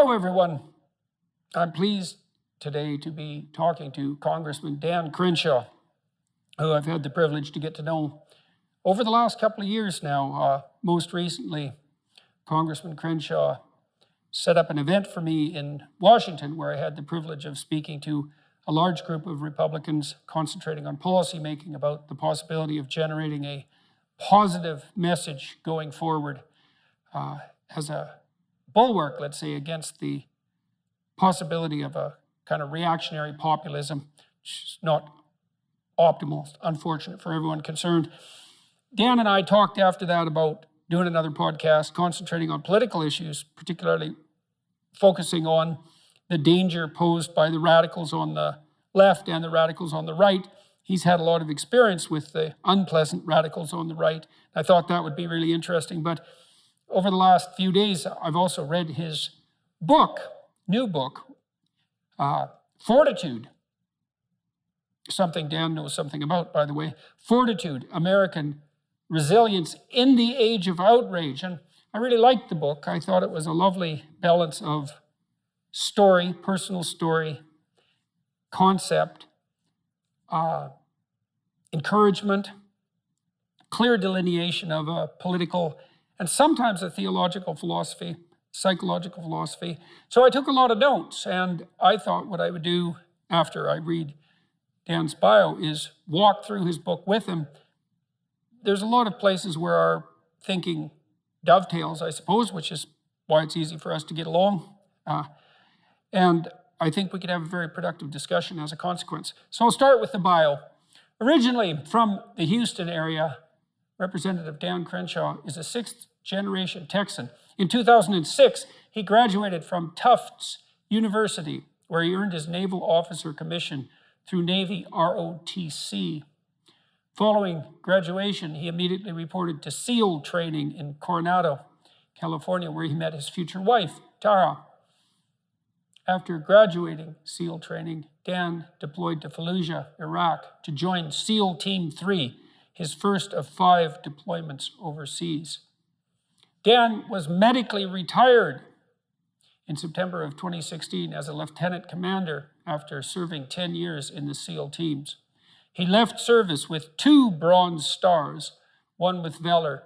Hello, everyone. I'm pleased today to be talking to Congressman Dan Crenshaw, who I've had the privilege to get to know over the last couple of years now. Most recently, Congressman Crenshaw set up an event for me in Washington where I had the privilege of speaking to a large group of Republicans concentrating on policy making about the possibility of generating a positive message going forward as a bulwark, let's say, against the possibility of a kind of reactionary populism, which is not optimal, unfortunate for everyone concerned. Dan and I talked after that about doing another podcast concentrating on political issues, particularly focusing on the danger posed by the radicals on the left and the radicals on the right. He's had a lot of experience with the unpleasant radicals on the right. I thought that would be really interesting. But over the last few days, I've also read his book, new book, Fortitude, something Dan knows something about, by the way. Fortitude, American Resilience in the Age of Outrage. And I really liked the book. I thought it was a lovely balance of story, personal story, concept, encouragement, clear delineation of a political and sometimes a theological philosophy, psychological philosophy. So I took a lot of notes, and I thought what I would do after I read Dan's bio is walk through his book with him. There's a lot of places where our thinking dovetails, I suppose, which is why it's easy for us to get along. And I think we could have a very productive discussion as a consequence. So I'll start with the bio. Originally from the Houston area, Representative Dan Crenshaw is a sixth-generation Texan. In 2006, he graduated from Tufts University, where he earned his Naval Officer Commission through Navy ROTC. Following graduation, he immediately reported to SEAL training in Coronado, California, where he met his future wife, Tara. After graduating SEAL training, Dan deployed to Fallujah, Iraq, to join SEAL Team 3, his first of 5 deployments overseas. Dan was medically retired in September of 2016 as a lieutenant commander after serving 10 years in the SEAL teams. He left service with 2 Bronze Stars, one with Valor,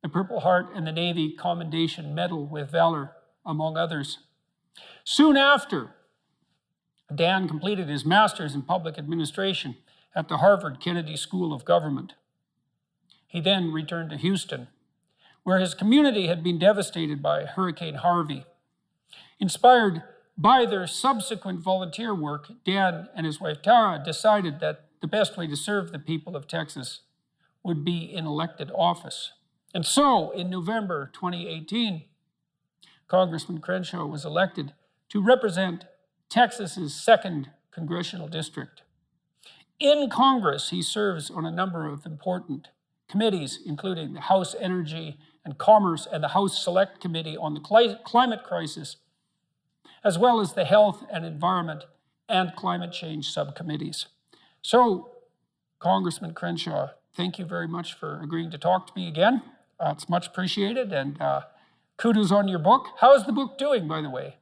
the Purple Heart, and the Navy Commendation Medal with Valor, among others. Soon after, Dan completed his master's in public administration at the Harvard Kennedy School of Government. He then returned to Houston, where his community had been devastated by Hurricane Harvey. Inspired by their subsequent volunteer work, Dan and his wife Tara decided that the best way to serve the people of Texas would be in elected office. And so, in November 2018, Congressman Crenshaw was elected to represent Texas's 2nd congressional district. In Congress, he serves on a number of important committees, including the House Energy and Commerce and the House Select Committee on the Climate Crisis, as well as the Health and Environment and Climate Change subcommittees. So, Congressman Crenshaw, thank you very much for agreeing to talk to me again. It's much appreciated, and kudos on your book. How's the book doing, by the way?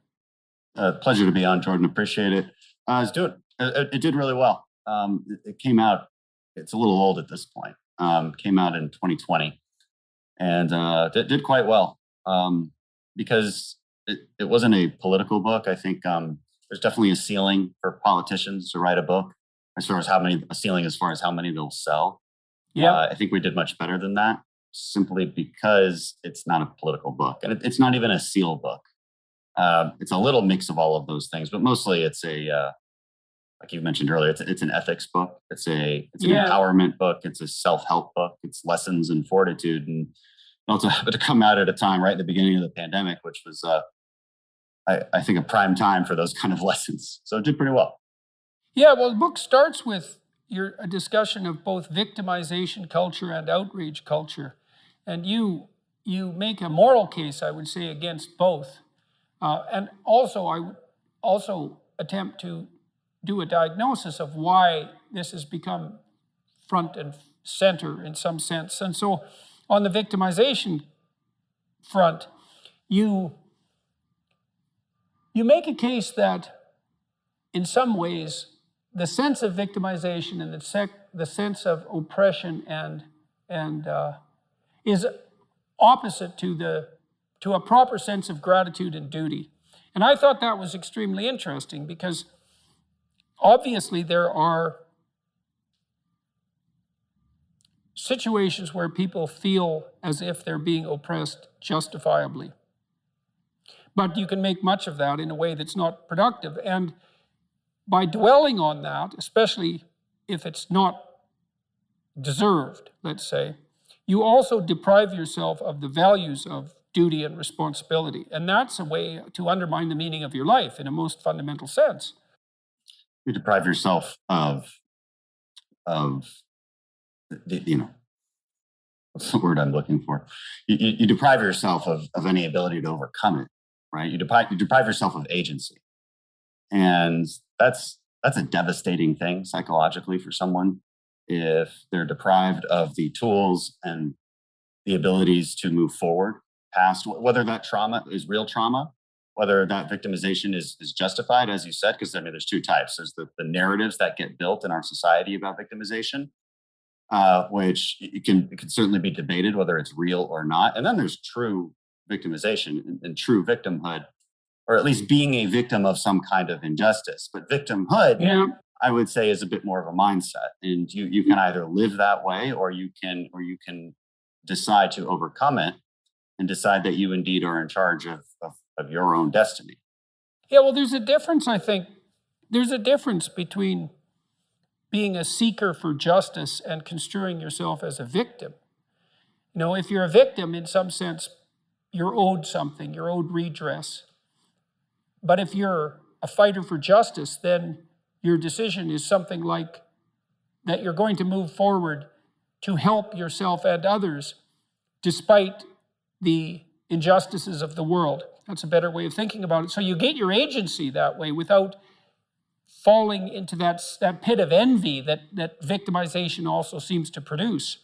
Pleasure to be on, Jordan. Appreciate it. It did really well. It came out, it's a little old at this point. Came out in 2020 and did quite well because it wasn't a political book. I think there's definitely a ceiling for politicians to write a book as far as how many they'll sell. Yeah, I think we did much better than that simply because it's not a political book and it's not even a SEAL book. It's a little mix of all of those things, but mostly it's like you mentioned earlier, it's an ethics book. It's an empowerment book. It's a self-help book. It's lessons in fortitude, and also happened to come out at a time right at the beginning of the pandemic, which was, I think, a prime time for those kind of lessons. So it did pretty well. Yeah, well, the book starts with a discussion of both victimization culture and outrage culture, and you make a moral case, I would say, against both. And also, I would also attempt to do a diagnosis of why this has become front and center in some sense. And so on the victimization front, you You make a case that in some ways, the sense of victimization and the sense of oppression and is opposite to a proper sense of gratitude and duty. And I thought that was extremely interesting because obviously there are situations where people feel as if they're being oppressed justifiably. But you can make much of that in a way that's not productive. And by dwelling on that, especially if it's not deserved, let's say, you also deprive yourself of the values of duty and responsibility. And that's a way to undermine the meaning of your life in a most fundamental sense. You deprive yourself of what's the word I'm looking for? You deprive yourself of any ability to overcome it, right? You deprive yourself of agency. And that's a devastating thing psychologically for someone if they're deprived of the tools and the abilities to move forward past whether that trauma is real trauma, whether that victimization is justified, as you said, because there's two types. There's the narratives that get built in our society about victimization, which it can certainly be debated whether it's real or not. And then there's true victimization and true victimhood, or at least being a victim of some kind of injustice. But victimhood, I would say, is a bit more of a mindset, and you can either live that way, or you can decide to overcome it and decide that you indeed are in charge of your own destiny. Yeah, well, there's a difference, I think. There's a difference between being a seeker for justice and construing yourself as a victim. If you're a victim, in some sense, you're owed something, you're owed redress. But if you're a fighter for justice, then your decision is something like that you're going to move forward to help yourself and others despite the injustices of the world. That's a better way of thinking about it. So you get your agency that way without falling into that pit of envy that victimization also seems to produce.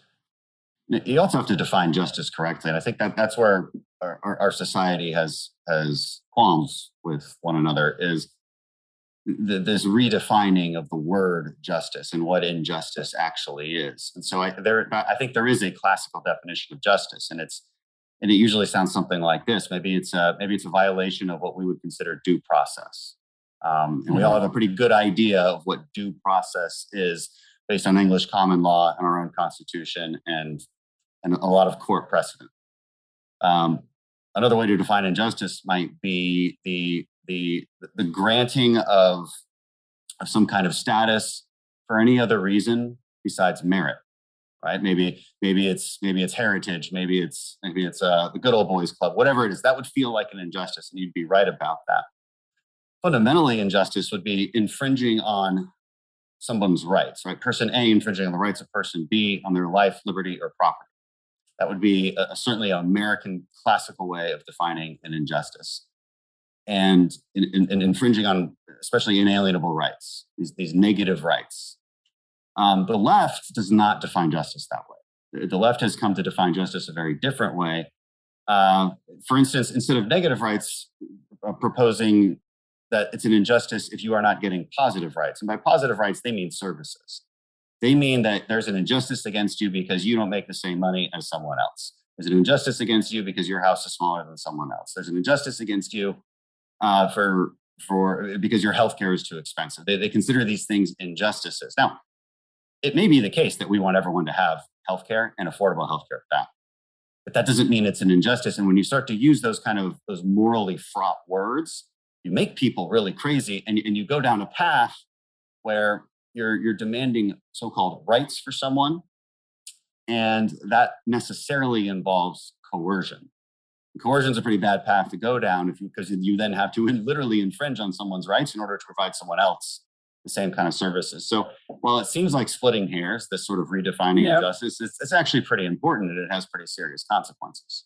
You also have to define justice correctly. And I think that's where our society has qualms with one another, is this redefining of the word justice and what injustice actually is. And so I think there is a classical definition of justice, and it usually sounds something like this. Maybe it's a violation of what we would consider due process. And we all have a pretty good idea of what due process is based on English common law and our own Constitution and a lot of court precedent. Another way to define injustice might be the granting of some kind of status for any other reason besides merit, right? Maybe it's heritage, maybe it's the good old boys club, whatever it is. That would feel like an injustice, and you'd be right about that. Fundamentally, injustice would be infringing on someone's rights, right? Person A infringing on the rights of person B on their life, liberty, or property. That would be certainly an American classical way of defining an injustice. And in infringing on especially inalienable rights, these negative rights. The left does not define justice that way. The left has come to define justice a very different way. For instance, instead of negative rights, proposing that it's an injustice if you are not getting positive rights. And by positive rights, they mean services. They mean that there's an injustice against you because you don't make the same money as someone else. There's an injustice against you because your house is smaller than someone else. There's an injustice against you because your healthcare is too expensive. They consider these things injustices. Now, it may be the case that we want everyone to have healthcare and affordable healthcare at that. But that doesn't mean it's an injustice. And when you start to use those morally fraught words, you make people really crazy, and you go down a path where you're demanding so-called rights for someone, and that necessarily involves coercion. Coercion is a pretty bad path to go down because you then have to literally infringe on someone's rights in order to provide someone else the same kind of services. So while it seems like splitting hairs, this sort of redefining of justice, it's actually pretty important, and it has pretty serious consequences.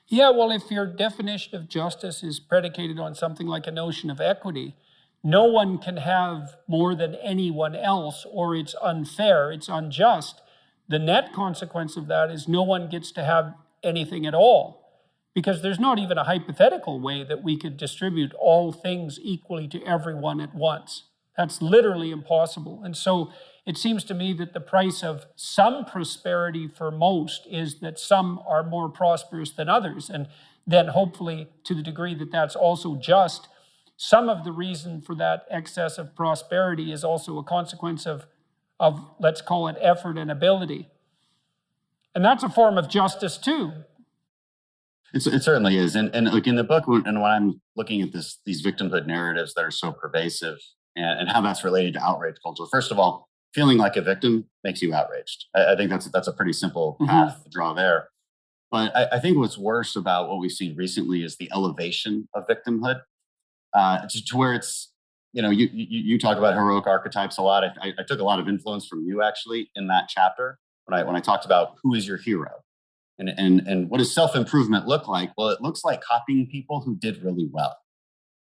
Yeah, well, if your definition of justice is predicated on something like a notion of equity, no one can have more than anyone else, or it's unfair, it's unjust. The net consequence of that is no one gets to have anything at all. because there's not even a hypothetical way that we could distribute all things equally to everyone at once. That's literally impossible. And so it seems to me that the price of some prosperity for most is that some are more prosperous than others. And then hopefully, to the degree that that's also just, some of the reason for that excess of prosperity is also a consequence of let's call it effort and ability. And that's a form of justice too. It certainly is. And like in the book, and when I'm looking at these victimhood narratives that are so pervasive and how that's related to outrage culture, first of all, feeling like a victim makes you outraged. I think that's a pretty simple path to draw there. But I think what's worse about what we've seen recently is the elevation of victimhood to where it's, you talk about heroic archetypes a lot. I took a lot of influence from you actually in that chapter when I talked about who is your hero. And what does self-improvement look like? Well, it looks like copying people who did really well.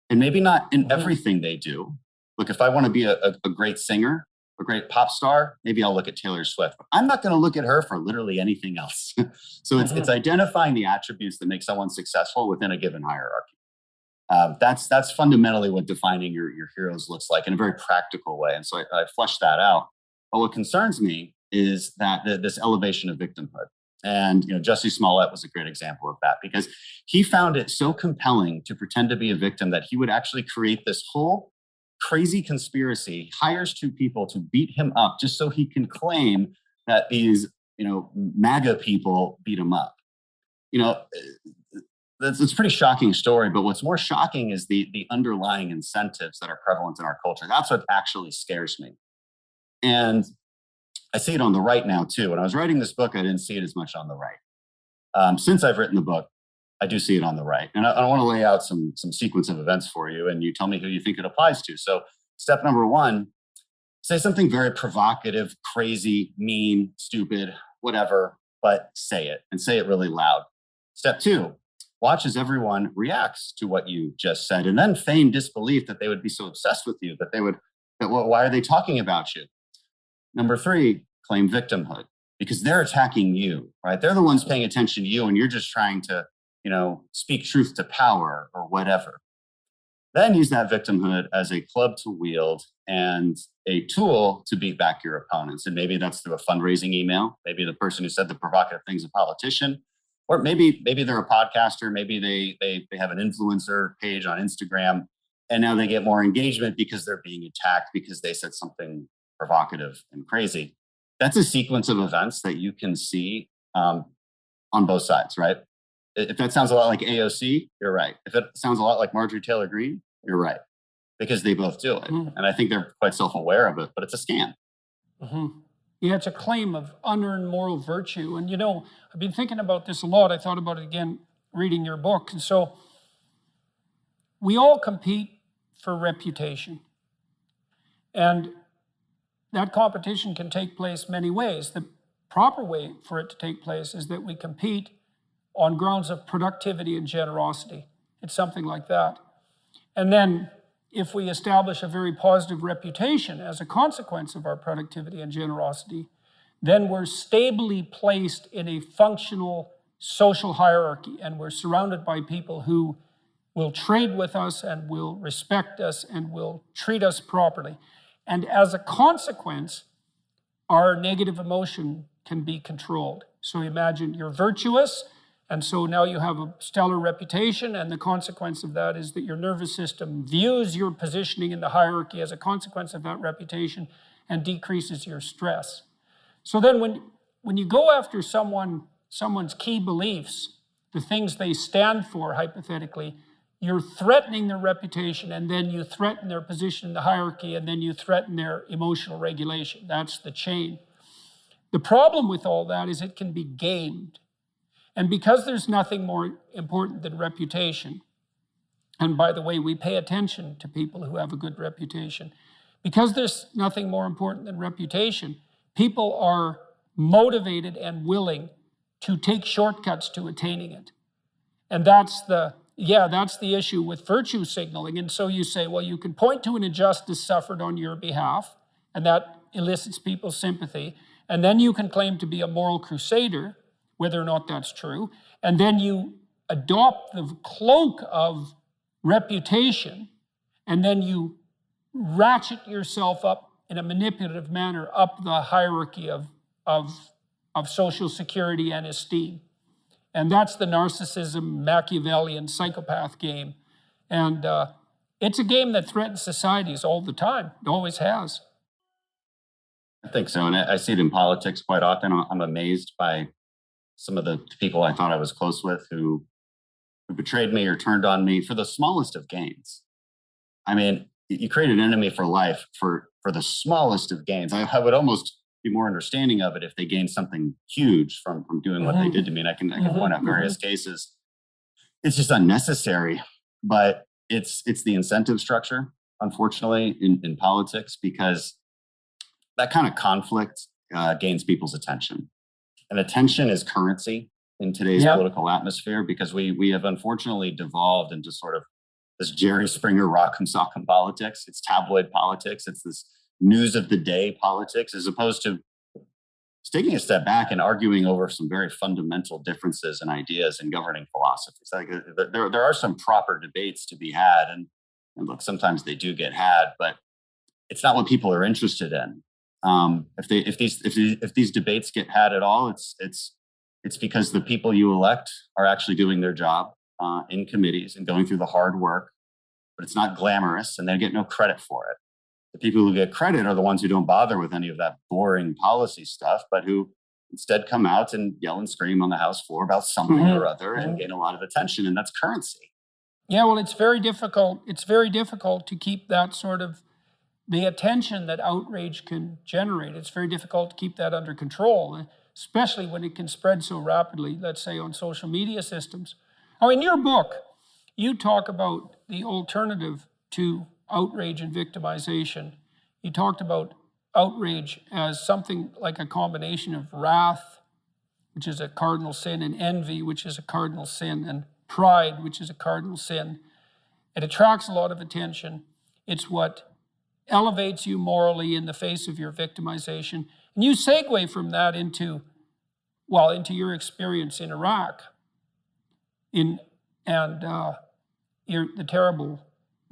And maybe not in everything they do. Look, if I want to be a great singer, a great pop star, maybe I'll look at Taylor Swift. But I'm not going to look at her for literally anything else. So it's identifying the attributes that make someone successful within a given hierarchy. That's fundamentally what defining your heroes looks like in a very practical way. And so I fleshed that out. But what concerns me is that this elevation of victimhood. And Jussie Smollett was a great example of that, because he found it so compelling to pretend to be a victim that he would actually create this whole crazy conspiracy, hires two people to beat him up just so he can claim that these MAGA people beat him up. That's a pretty shocking story, but what's more shocking is the underlying incentives that are prevalent in our culture. That's what actually scares me. And I see it on the right now too. When I was writing this book, I didn't see it as much on the right. Since I've written the book, I do see it on the right. And I want to lay out some sequence of events for you, and you tell me who you think it applies to. So step number one, say something very provocative, crazy, mean, stupid, whatever, but say it, and say it really loud. Step two, watch as everyone reacts to what you just said, and then feign disbelief that they would be so obsessed with you why are they talking about you? Number three, claim victimhood, because they're attacking you, right? They're the ones paying attention to you, and you're just trying to, speak truth to power or whatever. Then use that victimhood as a club to wield and a tool to beat back your opponents. And maybe that's through a fundraising email. Maybe the person who said the provocative thing is a politician, or maybe they're a podcaster. Maybe they have an influencer page on Instagram, and now they get more engagement because they're being attacked because they said something provocative and crazy. That's a sequence of events that you can see on both sides, right? If that sounds a lot like AOC, you're right. If it sounds a lot like Marjorie Taylor Greene, you're right, because they both do it. And I think they're quite self-aware of it, but it's a scam. Yeah, it's a claim of unearned moral virtue. And I've been thinking about this a lot. I thought about it again reading your book. And so we all compete for reputation. And that competition can take place many ways. The proper way for it to take place is that we compete on grounds of productivity and generosity. It's something like that. And then if we establish a very positive reputation as a consequence of our productivity and generosity, then we're stably placed in a functional social hierarchy, and we're surrounded by people who will trade with us and will respect us and will treat us properly. And as a consequence, our negative emotion can be controlled. So imagine you're virtuous, and so now you have a stellar reputation, and the consequence of that is that your nervous system views your positioning in the hierarchy as a consequence of that reputation and decreases your stress. So then when you go after someone's key beliefs, the things they stand for, hypothetically, you're threatening their reputation, and then you threaten their position in the hierarchy, and then you threaten their emotional regulation. That's the chain. The problem with all that is it can be gamed. And because there's nothing more important than reputation, and by the way, we pay attention to people who have a good reputation, because there's nothing more important than reputation, people are motivated and willing to take shortcuts to attaining it. And that's the issue with virtue signaling. And so you say, well, you can point to an injustice suffered on your behalf, and that elicits people's sympathy. And then you can claim to be a moral crusader, whether or not that's true. And then you adopt the cloak of reputation, and then you ratchet yourself up in a manipulative manner up the hierarchy of social security and esteem. And that's the narcissism, Machiavellian, psychopath game. And it's a game that threatens societies all the time. It always has. I think so. And I see it in politics quite often. I'm amazed by some of the people I thought I was close with who betrayed me or turned on me for the smallest of gains. I mean, you create an enemy for life for the smallest of gains. I would almost be more understanding of it if they gained something huge from doing what they did to me. And I can point out various cases. It's just unnecessary, but it's the incentive structure, unfortunately, in politics, because that kind of conflict gains people's attention. And attention is currency in today's political atmosphere, because we have unfortunately devolved into sort of this Jerry Springer rock'em sock'em politics. It's tabloid politics. It's this news of the day politics, as opposed to taking a step back and arguing over some very fundamental differences in ideas and governing philosophies. Like there are some proper debates to be had, and look, sometimes they do get had, but it's not what people are interested in. If these debates get had at all, it's because the people you elect are actually doing their job in committees and going through the hard work, but it's not glamorous, and they get no credit for it. The people who get credit are the ones who don't bother with any of that boring policy stuff, but who instead come out and yell and scream on the House floor about something or other and gain a lot of attention, and that's currency. Yeah, well, it's very difficult. It's very difficult to keep that sort of the attention that outrage can generate. It's very difficult to keep that under control, especially when it can spread so rapidly, let's say on social media systems. Now, in your book, you talk about the alternative to outrage and victimization. You talked about outrage as something like a combination of wrath, which is a cardinal sin, and envy, which is a cardinal sin, and pride, which is a cardinal sin. It attracts a lot of attention. It's what elevates you morally in the face of your victimization. And you segue from that into your experience in Iraq, the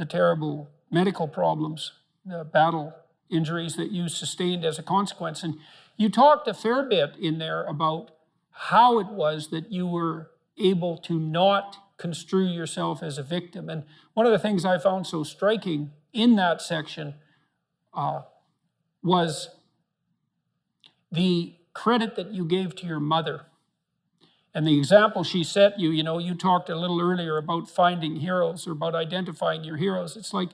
terrible medical problems, the battle injuries that you sustained as a consequence. And you talked a fair bit in there about how it was that you were able to not construe yourself as a victim. And one of the things I found so striking in that section was the credit that you gave to your mother. And the example she set you, you talked a little earlier about finding heroes or about identifying your heroes. It's like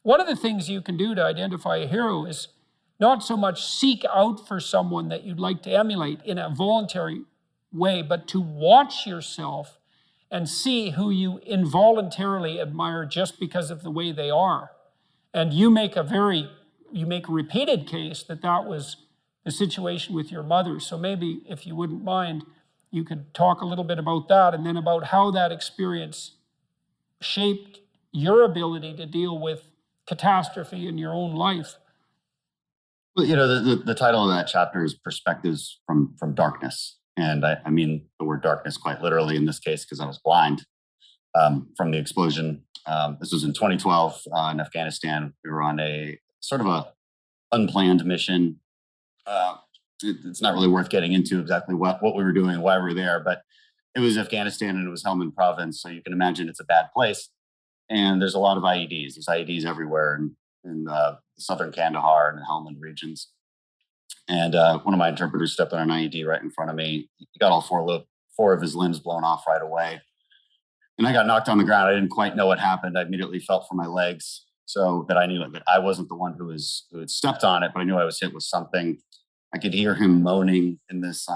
one of the things you can do to identify a hero is not so much seek out for someone that you'd like to emulate in a voluntary way, but to watch yourself and see who you involuntarily admire just because of the way they are. And you make a repeated case that was the situation with your mother. So maybe, if you wouldn't mind, you could talk a little bit about that, and then about how that experience shaped your ability to deal with catastrophe in your own life. Well, the title of that chapter is Perspectives from Darkness. And I mean the word darkness quite literally in this case, because I was blind from the explosion. This was in 2012 in Afghanistan. We were on a sort of a unplanned mission. It's not really worth getting into exactly what we were doing and why we were there, but it was Afghanistan and it was Helmand province. So you can imagine it's a bad place. And there's a lot of IEDs. There's IEDs everywhere in southern Kandahar and the Helmand regions. And one of my interpreters stepped on an IED right in front of me. He got all four of his limbs blown off right away. And I got knocked on the ground. I didn't quite know what happened. I immediately felt for my legs, so that I knew that I wasn't the one who had stepped on it, but I knew I was hit with something. I could hear him moaning in this.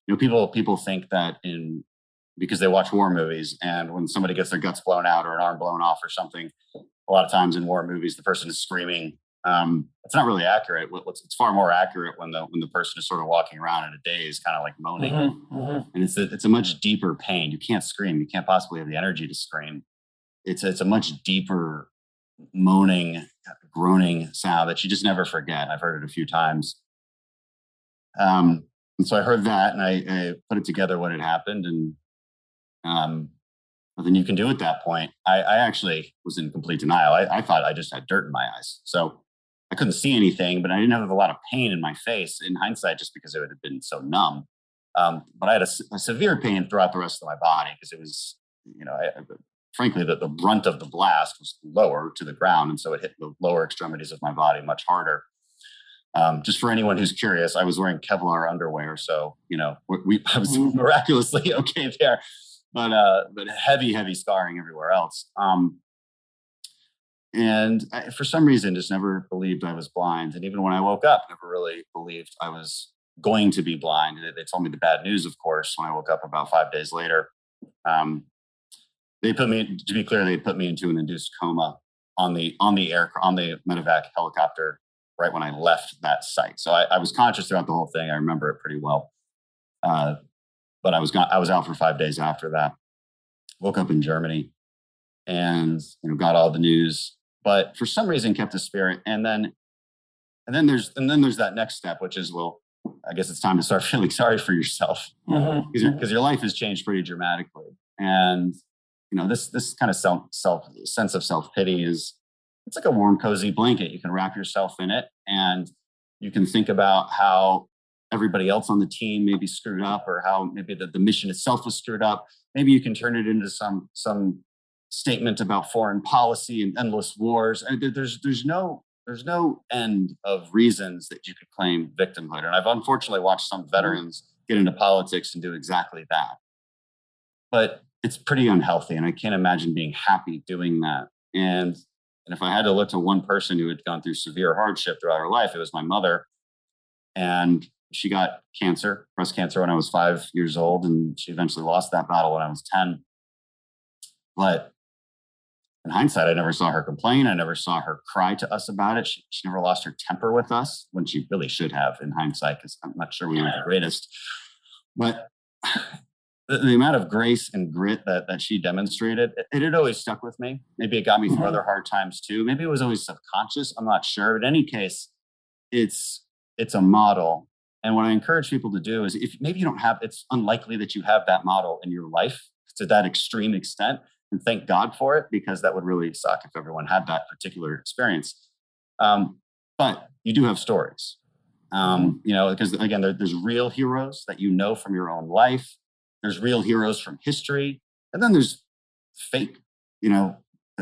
People think that because they watch war movies, and when somebody gets their guts blown out or an arm blown off or something, a lot of times in war movies, the person is screaming. It's not really accurate. It's far more accurate when the person is sort of walking around in a daze, kind of like moaning. And it's a much deeper pain. You can't scream. You can't possibly have the energy to scream. It's a much deeper moaning, groaning sound that you just never forget. I've heard it a few times. And so I heard that, and I put it together what had happened, and Nothing you can do at that point. I actually was in complete denial. I thought I just had dirt in my eyes. So I couldn't see anything, but I didn't have a lot of pain in my face in hindsight, just because it had been so numb. But I had a severe pain throughout the rest of my body because it was, frankly, the brunt of the blast was lower to the ground. And so it hit the lower extremities of my body much harder. Just for anyone who's curious, I was wearing Kevlar underwear. So, I was miraculously okay there, but heavy scarring everywhere else. And for some reason, just never believed I was blind. And even when I woke up, never really believed I was going to be blind. They told me the bad news, of course, when I woke up about 5 days later. They put me, to be clear, they put me into an induced coma on the medevac helicopter right when I left that site. So I was conscious throughout the whole thing. I remember it pretty well. But I was out for 5 days after that. Woke up in Germany and got all the news, but for some reason kept the spirit. And then there's that next step, which is, well, I guess it's time to start feeling sorry for yourself, because your life has changed pretty dramatically. And this kind of sense of self-pity it's like a warm, cozy blanket. You can wrap yourself in it, and you can think about how everybody else on the team may be screwed up, or how maybe the mission itself was screwed up. Maybe you can turn it into some statement about foreign policy and endless wars. And there's no end of reasons that you could claim victimhood. And I've unfortunately watched some veterans get into politics and do exactly that. But it's pretty unhealthy, and I can't imagine being happy doing that. And if I had to look to one person who had gone through severe hardship throughout her life, it was my mother. And she got breast cancer, when I was 5 years old, and she eventually lost that battle when I was 10. But in hindsight, I never saw her complain. I never saw her cry to us about it. She never lost her temper with us, when she really should have in hindsight, because I'm not sure we were the greatest. But the amount of grace and grit that she demonstrated, it had always stuck with me. Maybe it got me through other hard times too. Maybe it was always subconscious. I'm not sure. But in any case, it's a model. And what I encourage people to do is, if maybe you don't have, it's unlikely that you have that model in your life to that extreme extent. And thank God for it, because that would really suck if everyone had that particular experience. But you do have stories, because again, there's real heroes that from your own life. There's real heroes from history, and then there's fake,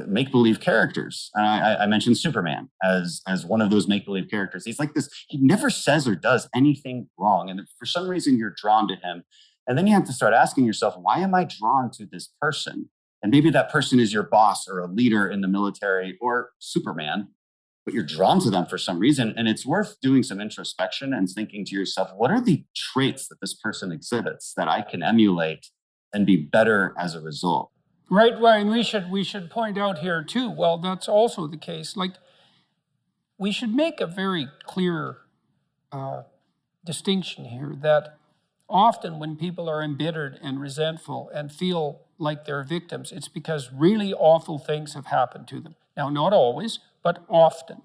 make-believe characters. I mentioned Superman as one of those make-believe characters. He's like this. He never says or does anything wrong, and for some reason you're drawn to him. And then you have to start asking yourself, why am I drawn to this person? And maybe that person is your boss or a leader in the military or Superman, but you're drawn to them for some reason. And it's worth doing some introspection and thinking to yourself, what are the traits that this person exhibits that I can emulate and be better as a result? Right, Ryan, we should point out here too, well, that's also the case. Like, we should make a very clear distinction here that often when people are embittered and resentful and feel like they're victims, it's because really awful things have happened to them. Now, not always, but often.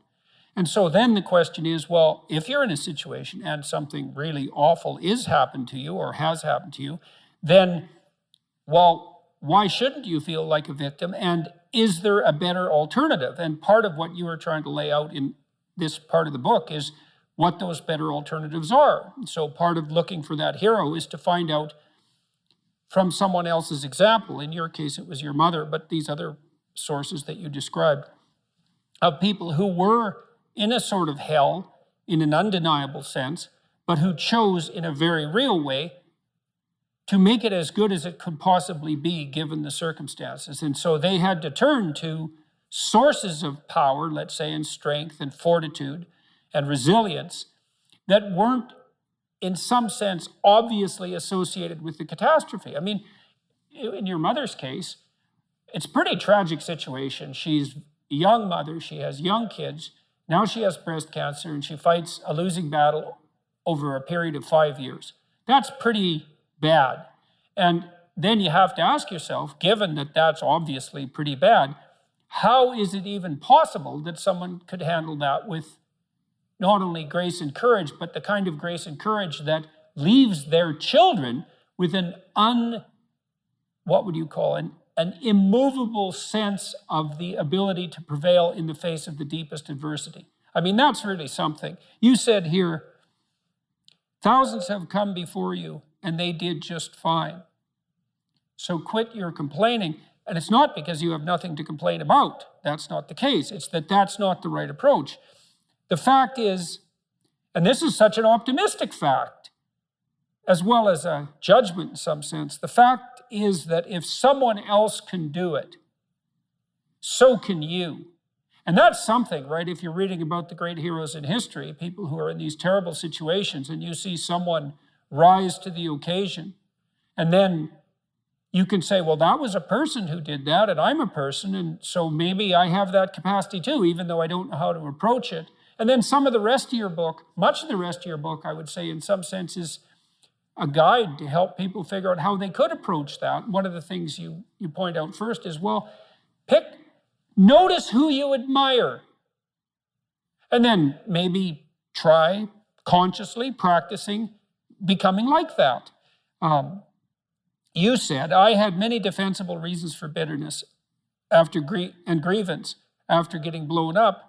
And so then the question is, well, if you're in a situation and something really awful is happened to you or has happened to you, then, well, why shouldn't you feel like a victim? And is there a better alternative? And part of what you are trying to lay out in this part of the book is what those better alternatives are. So part of looking for that hero is to find out from someone else's example. In your case, it was your mother, but these other sources that you described, of people who were in a sort of hell in an undeniable sense, but who chose in a very real way to make it as good as it could possibly be given the circumstances. And so they had to turn to sources of power, let's say, and strength and fortitude and resilience that weren't, in some sense, obviously associated with the catastrophe. I mean, in your mother's case, it's a pretty tragic situation. She's a young mother, she has young kids, now she has breast cancer, and she fights a losing battle over a period of 5 years. That's pretty bad. And then you have to ask yourself, given that that's obviously pretty bad, how is it even possible that someone could handle that with not only grace and courage, but the kind of grace and courage that leaves their children with an what would you call an immovable sense of the ability to prevail in the face of the deepest adversity. I mean, that's really something. You said here, thousands have come before you, and they did just fine. So quit your complaining. And it's not because you have nothing to complain about. That's not the case. It's that that's not the right approach. The fact is, and this is such an optimistic fact, as well as a judgment in some sense, the fact is that if someone else can do it, so can you. And that's something, right? If you're reading about the great heroes in history, people who are in these terrible situations, and you see someone rise to the occasion, and then you can say, well, that was a person who did that, and I'm a person, and so maybe I have that capacity too, even though I don't know how to approach it. And then some of the rest of your book, much of the rest of your book, I would say in some sense is a guide to help people figure out how they could approach that. One of the things you point out first is, well, notice who you admire, and then maybe try consciously practicing becoming like that. You said, I had many defensible reasons for bitterness and grievance after getting blown up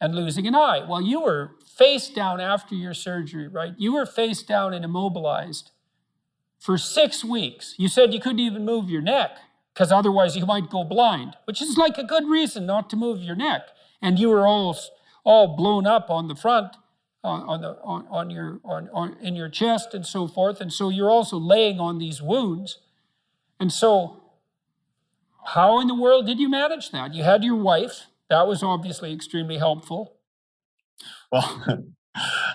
and losing an eye. Well, you were face down after your surgery, right? You were face down and immobilized for 6 weeks. You said you couldn't even move your neck because otherwise you might go blind, which is like a good reason not to move your neck. And you were all blown up on the front, in your chest and so forth. And so you're also laying on these wounds. And so how in the world did you manage that? You had your wife. That was obviously extremely helpful. Well,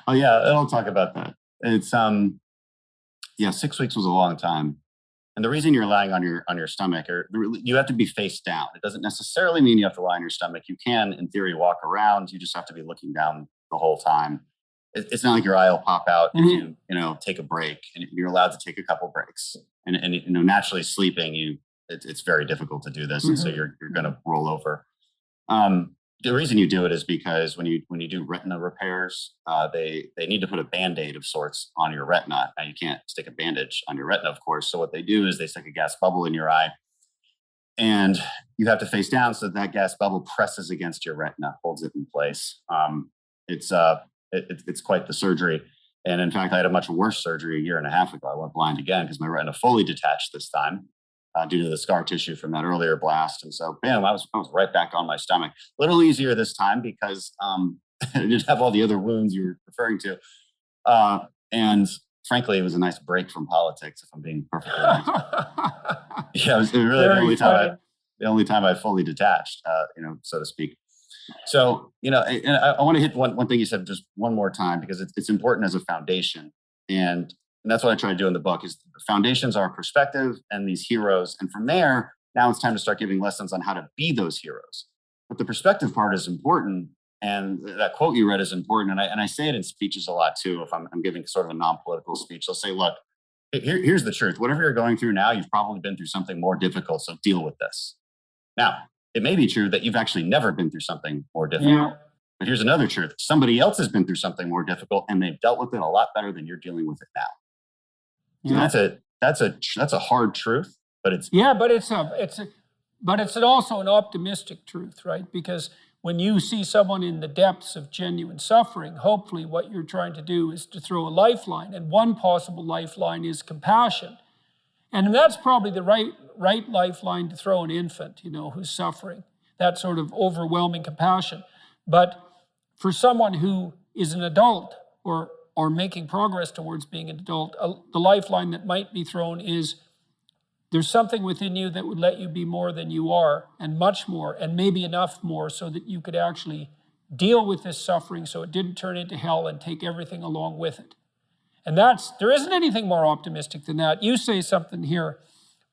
oh yeah, I'll talk about that. It's 6 weeks was a long time. And the reason you're lying on your stomach, you have to be face down. It doesn't necessarily mean you have to lie on your stomach. You can, in theory, walk around. You just have to be looking down the whole time. It's not like your eye will pop out if you take a break, and you're allowed to take a couple breaks. And naturally sleeping, it's very difficult to do this, and so you're going to roll over. The reason you do it is because when you do retina repairs, they need to put a Band-Aid of sorts on your retina. Now you can't stick a bandage on your retina, of course. So what they do is they stick a gas bubble in your eye, and you have to face down so that gas bubble presses against your retina, holds it in place. It's quite the surgery. And in fact, I had a much worse surgery a year and a half ago. I went blind again because my retina fully detached this time due to the scar tissue from that earlier blast. And so, bam, I was right back on my stomach. A little easier this time because I didn't have all the other wounds you were referring to. And frankly, it was a nice break from politics, if I'm being perfectly honest. Yeah, it was really the only time I fully detached, so to speak. So, and I want to hit one thing you said just one more time, because it's important as a foundation. And that's what I try to do in the book is the foundations are perspective and these heroes. And from there, now it's time to start giving lessons on how to be those heroes. But the perspective part is important. And that quote you read is important. And I say it in speeches a lot too. If I'm giving sort of a non-political speech, I'll say, look, here's the truth. Whatever you're going through now, you've probably been through something more difficult. So deal with this. Now, it may be true that you've actually never been through something more difficult. Yeah. But here's another truth. Somebody else has been through something more difficult and they've dealt with it a lot better than you're dealing with it now. Yeah. So that's a hard truth, but it's also an optimistic truth, right? Because when you see someone in the depths of genuine suffering, hopefully what you're trying to do is to throw a lifeline, and one possible lifeline is compassion. And that's probably the right lifeline to throw an infant, who's suffering, that sort of overwhelming compassion. But for someone who is an adult or making progress towards being an adult, the lifeline that might be thrown is there's something within you that would let you be more than you are, and much more, and maybe enough more so that you could actually deal with this suffering so it didn't turn into hell and take everything along with it. And there isn't anything more optimistic than that. You say something here,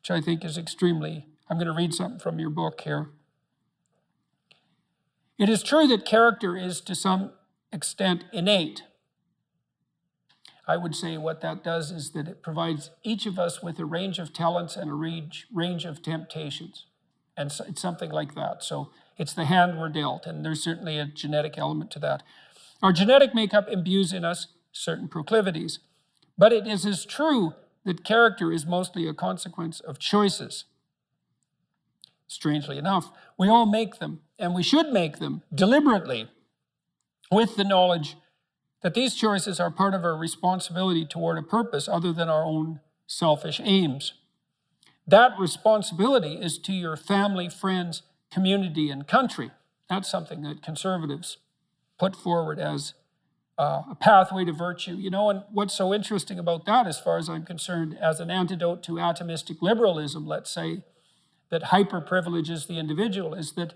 which I think is I'm going to read something from your book here. It is true that character is to some extent innate. I would say what that does is that it provides each of us with a range of talents and a range of temptations. And so it's something like that. So it's the hand we're dealt, and there's certainly a genetic element to that. Our genetic makeup imbues in us certain proclivities. But it is as true that character is mostly a consequence of choices. Strangely enough, we all make them, and we should make them deliberately, with the knowledge that these choices are part of our responsibility toward a purpose other than our own selfish aims. That responsibility is to your family, friends, community, and country. That's something that conservatives put forward as a pathway to virtue. You know, and what's so interesting about that, as far as I'm concerned, as an antidote to atomistic liberalism, let's say, that hyper-privileges the individual, is that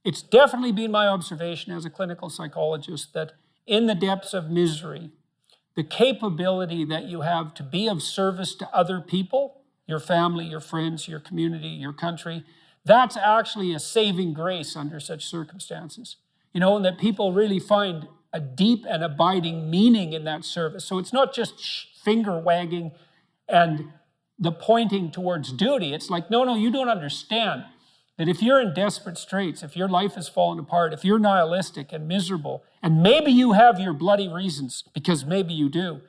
it's definitely been my observation as a clinical psychologist that in the depths of misery, the capability that you have to be of service to other people, your family, your friends, your community, your country, that's actually a saving grace under such circumstances. You know, and that people really find a deep and abiding meaning in that service. So it's not just finger wagging and the pointing towards duty. It's like, no, you don't understand that if you're in desperate straits, if your life has fallen apart, if you're nihilistic and miserable, and maybe you have your bloody reasons, because maybe you do,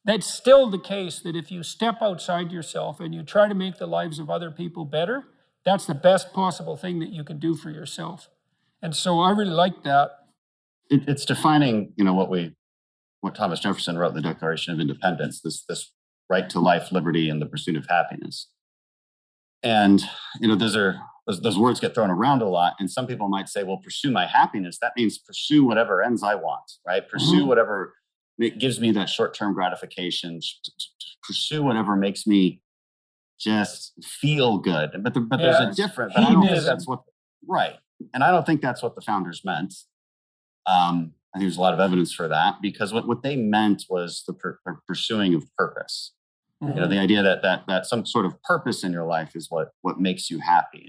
that's still the case that if you step outside yourself and you try to make the lives of other people better, that's the best possible thing that you can do for yourself. And so I really like that. It's defining, you know, what Thomas Jefferson wrote in the Declaration of Independence, this right to life, liberty, and the pursuit of happiness. And, you know, those words get thrown around a lot. And some people might say, well, pursue my happiness. That means pursue whatever ends I want, right? Pursue whatever gives me that short-term gratification. Pursue whatever makes me just feel good. But there's a difference. But I don't think that's what, right. And I don't think that's what the founders meant. I think there's a lot of evidence for that, because what they meant was the pursuing of purpose. You know, the idea that some sort of purpose in your life is what makes you happy,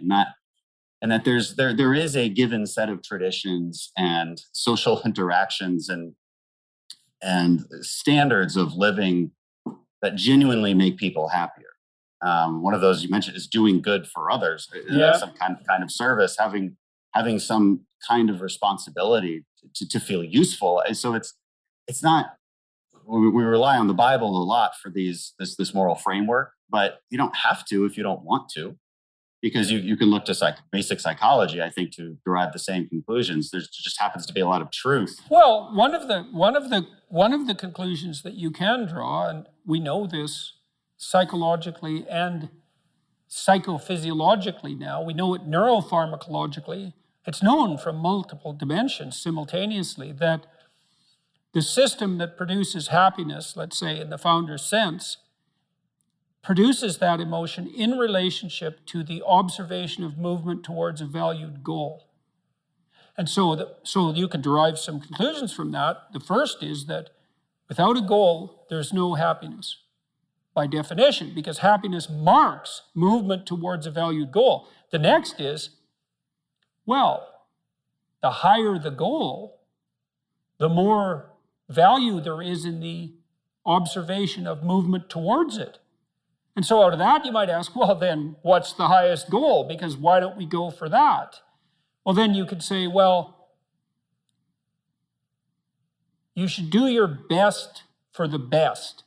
and that there is a given set of traditions and social interactions and standards of living that genuinely make people happier. One of those you mentioned is doing good for others. Some kind of service, having some kind of responsibility to feel useful. And so it's not. We rely on the Bible a lot for this moral framework, but you don't have to if you don't want to, because you can look to basic psychology, I think, to derive the same conclusions. There just happens to be a lot of truth. Well, one of the conclusions that you can draw, and we know this psychologically and psychophysiologically now, we know it neuropharmacologically, it's known from multiple dimensions simultaneously that the system that produces happiness, let's say in the founder's sense, produces that emotion in relationship to the observation of movement towards a valued goal. And so you can derive some conclusions from that. The first is that without a goal, there's no happiness by definition, because happiness marks movement towards a valued goal. The next is, well, the higher the goal, the more value there is in the observation of movement towards it. And so out of that, you might ask, well, then what's the highest goal? Because why don't we go for that? Well, then you could say, well, you should do your best for the best.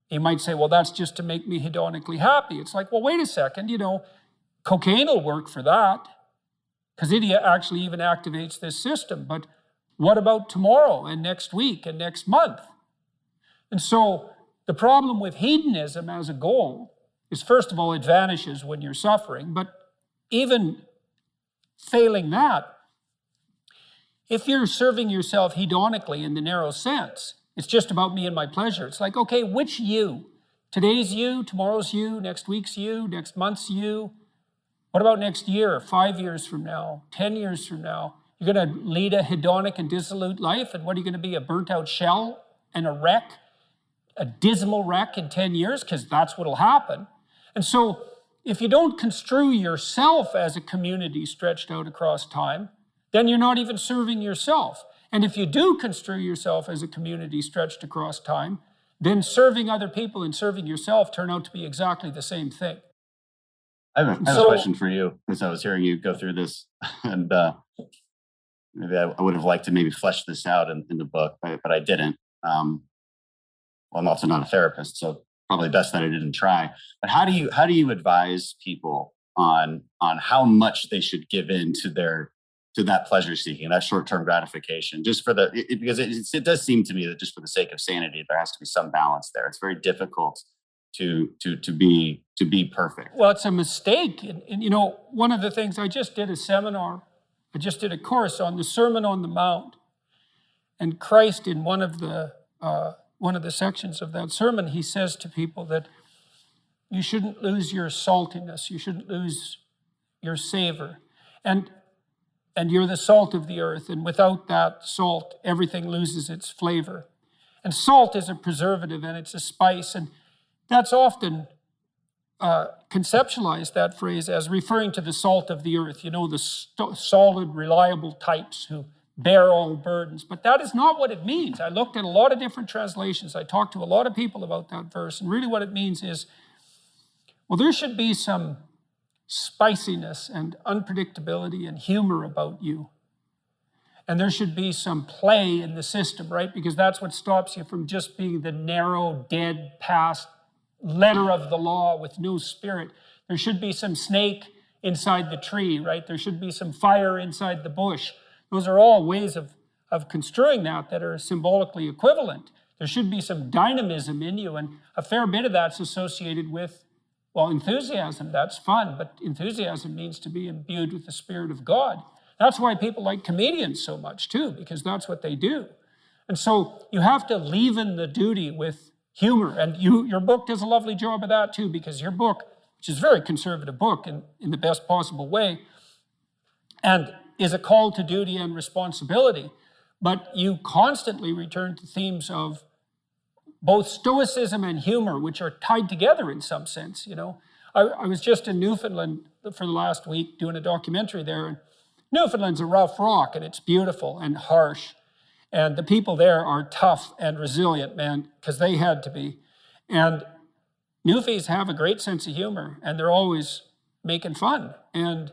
You might say, well, that's just to make me hedonically happy. It's like, well, wait a second, you know, cocaine will work for that, because it actually even activates this system. But what about tomorrow and next week and next month? And so the problem with hedonism as a goal is, first of all, it vanishes when you're suffering. But even failing that, if you're serving yourself hedonically in the narrow sense, it's just about me and my pleasure. It's like, okay, which you? Today's you, tomorrow's you, next week's you, next month's you. What about next year, 5 years from now, 10 years from now? You're going to lead a hedonic and dissolute life, and what are you going to be, a burnt-out shell and a wreck, a dismal wreck in 10 years? Because that's what will happen. And so if you don't construe yourself as a community stretched out across time, then you're not even serving yourself. And if you do construe yourself as a community stretched across time, then serving other people and serving yourself turn out to be exactly the same thing. I have a question for you, as I was hearing you go through this, and maybe I would have liked to maybe flesh this out in the book, but I didn't. Well, I'm also not a therapist, so probably best that I didn't try. But how do you advise people on how much they should give in to that pleasure seeking, that short-term gratification, just for because it does seem to me that just for the sake of sanity, there has to be some balance there. It's very difficult to be perfect. Well, it's a mistake. And you know, one of the things, I just did a course on the Sermon on the Mount, and Christ, in one of the sections of that sermon, he says to people that you shouldn't lose your saltiness, you shouldn't lose your savor, and you're the salt of the earth, and without that salt, everything loses its flavor. And salt is a preservative, and it's a spice, and that's often conceptualized, that phrase, as referring to the salt of the earth, you know, the solid, reliable types who bear all burdens. But that is not what it means. I looked at a lot of different translations. I talked to a lot of people about that verse, and really what it means is, well, there should be some spiciness and unpredictability and humor about you. And there should be some play in the system, right? Because that's what stops you from just being the narrow, dead, past letter of the law with no spirit. There should be some snake inside the tree, right? There should be some fire inside the bush. Those are all ways of construing that are symbolically equivalent. There should be some dynamism in you, and a fair bit of that's associated with, well, enthusiasm. That's fun, but enthusiasm means to be imbued with the Spirit of God. That's why people like comedians so much too, because that's what they do. And so you have to leaven the duty with humor, and your book does a lovely job of that too, because your book, which is a very conservative book in the best possible way, and is a call to duty and responsibility, but you constantly return to themes of both stoicism and humor, which are tied together in some sense, you know. I was just in Newfoundland for the last week doing a documentary there, and Newfoundland's a rough rock, and it's beautiful and harsh, and the people there are tough and resilient, man, because they had to be. And Newfies have a great sense of humor, and they're always making fun, and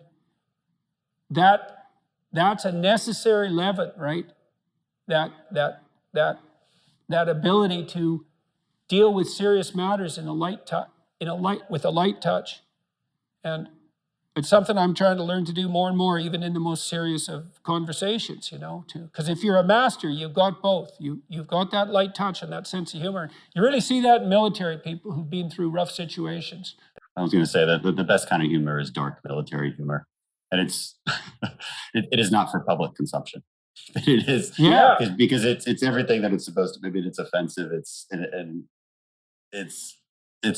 that's a necessary leaven, right? That ability to deal with serious matters with a light touch, and it's something I'm trying to learn to do more and more, even in the most serious of conversations, you know, too. Because if you're a master, you've got both. You've got that light touch and that sense of humor. You really see that in military people who've been through rough situations. I was going to say that the best kind of humor is dark military humor. And it's it is not for public consumption. It is, yeah, because it's everything that it's supposed to be. I mean, it's offensive. It's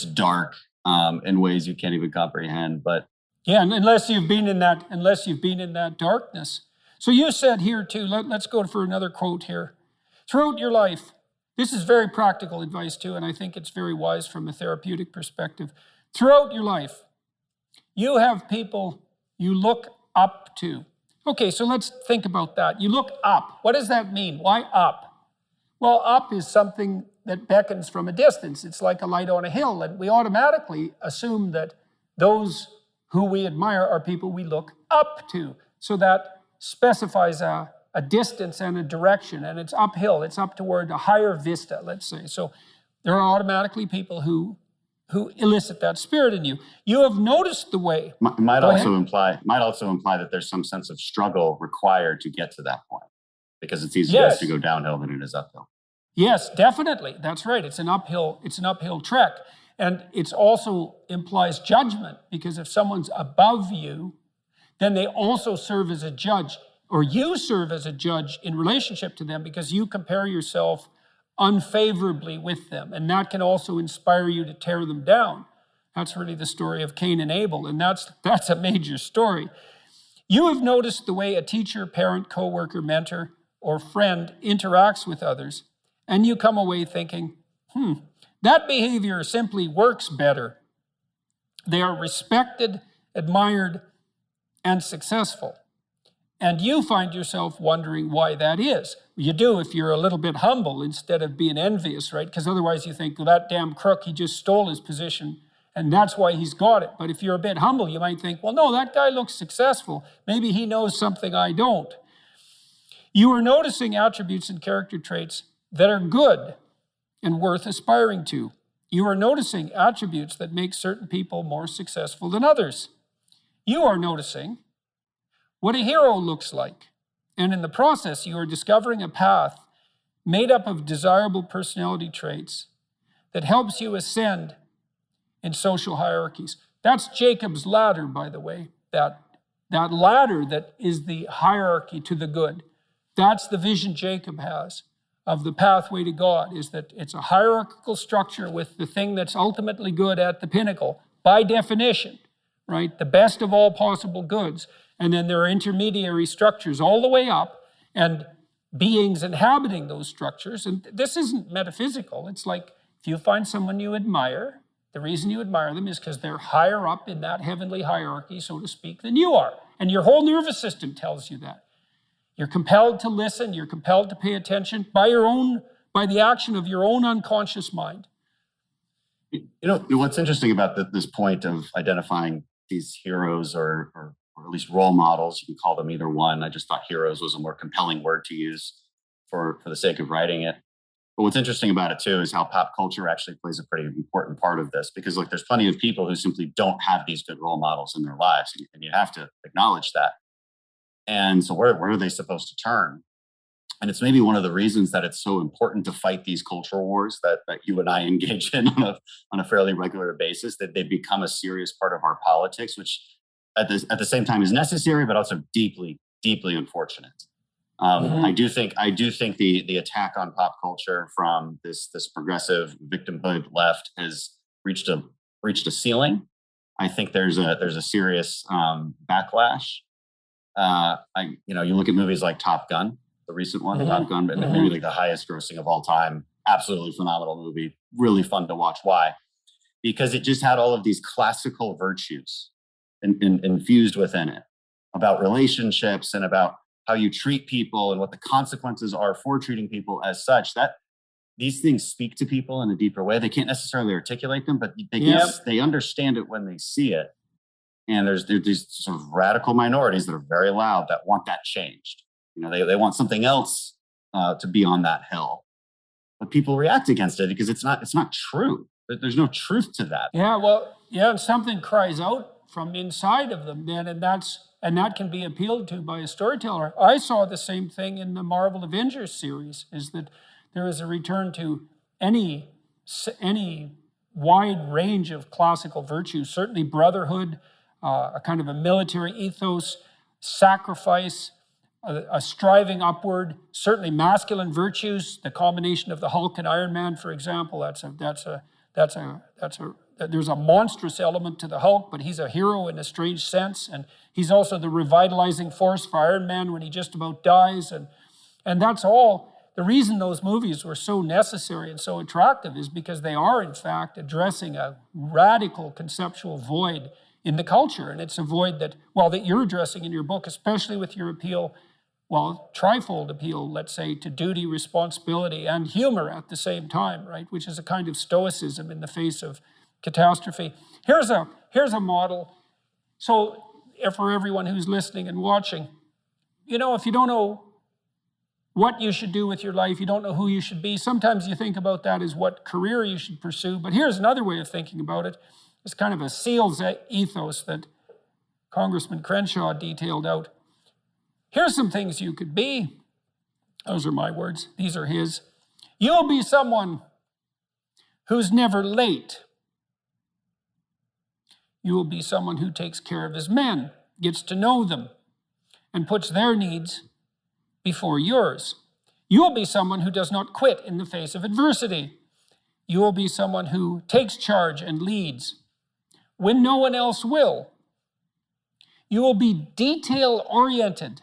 dark in ways you can't even comprehend. But yeah, and unless you've been in that darkness. So you said here too. Let's go for another quote here. Throughout your life, this is very practical advice too, and I think it's very wise from a therapeutic perspective. Throughout your life, you have people you look up to. Okay, so let's think about that. You look up. What does that mean? Why up? Well, up is something that beckons from a distance. It's like a light on a hill, and we automatically assume that those who we admire are people we look up to. So that specifies a distance and a direction, and it's uphill. It's up toward a higher vista, let's say. So there are automatically people who elicit that spirit in you. You have noticed the way. Might also imply that there's some sense of struggle required to get to that point, because it's easier to go downhill than it is uphill. Yes, definitely. That's right. It's an uphill trek. And it also implies judgment, because if someone's above you, then they also serve as a judge, or you serve as a judge in relationship to them, because you compare yourself unfavorably with them. And that can also inspire you to tear them down. That's really the story of Cain and Abel, and that's a major story. You have noticed the way a teacher, parent, coworker, mentor, or friend interacts with others, and you come away thinking, that behavior simply works better. They are respected, admired, and successful. And you find yourself wondering why that is. You do if you're a little bit humble instead of being envious, right? Because otherwise you think, well, that damn crook, he just stole his position, and that's why he's got it. But if you're a bit humble, you might think, well, no, that guy looks successful. Maybe he knows something I don't. You are noticing attributes and character traits that are good and worth aspiring to. You are noticing attributes that make certain people more successful than others. You are noticing what a hero looks like. And in the process, you are discovering a path made up of desirable personality traits that helps you ascend in social hierarchies. That's Jacob's ladder, by the way, that ladder that is the hierarchy to the good. That's the vision Jacob has of the pathway to God, is that it's a hierarchical structure with the thing that's ultimately good at the pinnacle, by definition, right? The best of all possible goods. And then there are intermediary structures all the way up, and beings inhabiting those structures. And this isn't metaphysical. It's like if you find someone you admire, the reason you admire them is because they're higher up in that heavenly hierarchy, so to speak, than you are. And your whole nervous system tells you that. You're compelled to listen, you're compelled to pay attention by the action of your own unconscious mind. You know, what's interesting about this point of identifying these heroes or at least role models, you can call them either one. I just thought heroes was a more compelling word to use for the sake of writing it. But what's interesting about it too is how pop culture actually plays a pretty important part of this, because look, there's plenty of people who simply don't have these good role models in their lives, and you have to acknowledge that. And so where are they supposed to turn? And it's maybe one of the reasons that it's so important to fight these cultural wars that you and I engage in on a fairly regular basis, that they become a serious part of our politics, which at the same time is necessary, but also deeply, deeply unfortunate. I do think the attack on pop culture from this progressive victimhood left has reached a ceiling. I think there's a serious backlash. You look at movies like Top Gun, the recent one, Top Gun, maybe like the highest grossing of all time. Absolutely phenomenal movie. Really fun to watch. Why? Because it just had all of these classical virtues infused within it about relationships and about how you treat people and what the consequences are for treating people as such. That these things speak to people in a deeper way. They can't necessarily articulate them, but they understand it when they see it. And there's these sort of radical minorities that are very loud that want that changed. You know, they want something else to be on that hill, but people react against it because it's not true. There's no truth to that. And something cries out from inside of them then, and that can be appealed to by a storyteller. I saw the same thing in the Marvel Avengers series, is that there is a return to any wide range of classical virtues, certainly brotherhood, a kind of a military ethos, sacrifice, a striving upward, certainly masculine virtues, the combination of the Hulk and Iron Man, for example. There's a monstrous element to the Hulk, but he's a hero in a strange sense, and he's also the revitalizing force for Iron Man when he just about dies, and that's all. The reason those movies were so necessary and so attractive is because they are, in fact, addressing a radical conceptual void in the culture, and it's a void that you're addressing in your book, especially with your appeal, trifold appeal, let's say, to duty, responsibility, and humor at the same time, right? Which is a kind of stoicism in the face of catastrophe. Here's a model. So for everyone who's listening and watching, if you don't know what you should do with your life, you don't know who you should be, sometimes you think about that as what career you should pursue. But here's another way of thinking about it. It's kind of a SEAL's ethos that Congressman Crenshaw detailed out. Here's some things you could be. Those are my words. These are his. You'll be someone who's never late. You will be someone who takes care of his men, gets to know them, and puts their needs before yours. You will be someone who does not quit in the face of adversity. You will be someone who takes charge and leads when no one else will. You will be detail-oriented,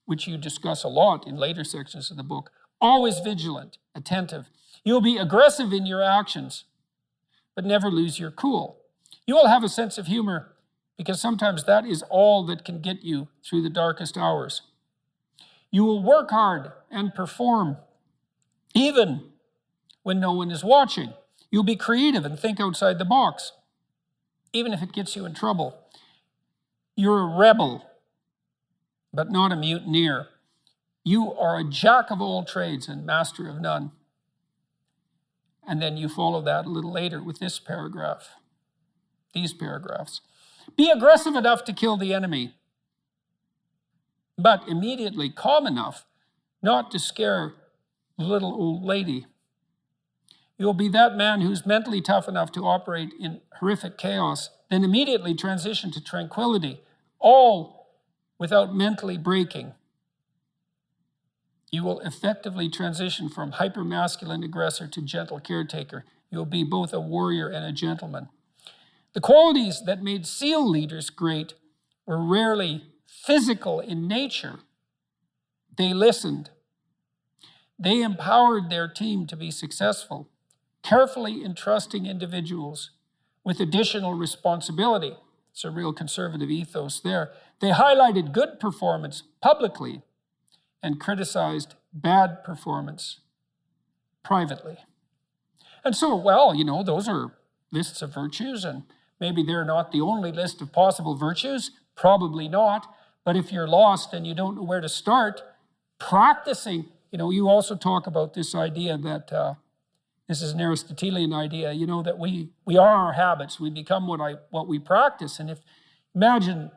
which you discuss a lot in later sections of the book, always vigilant, attentive. You will be aggressive in your actions, but never lose your cool. You will have a sense of humor, because sometimes that is all that can get you through the darkest hours. You will work hard and perform, even when no one is watching. You'll be creative and think outside the box, even if it gets you in trouble. You're a rebel, but not a mutineer. You are a jack of all trades and master of none. And then you follow that a little later with this paragraph, these paragraphs. Be aggressive enough to kill the enemy, but immediately calm enough not to scare the little old lady. You'll be that man who's mentally tough enough to operate in horrific chaos, then immediately transition to tranquility, all without mentally breaking. You will effectively transition from hyper-masculine aggressor to gentle caretaker. You'll be both a warrior and a gentleman. The qualities that made SEAL leaders great were rarely physical in nature. They listened. They empowered their team to be successful, carefully entrusting individuals with additional responsibility. It's a real conservative ethos there. They highlighted good performance publicly and criticized bad performance privately. And so, well, those are lists of virtues, and maybe they're not the only list of possible virtues, probably not, but if you're lost and you don't know where to start, practicing, you also talk about this idea that, this is an Aristotelian idea, that we are our habits, we become what we practice. And imagine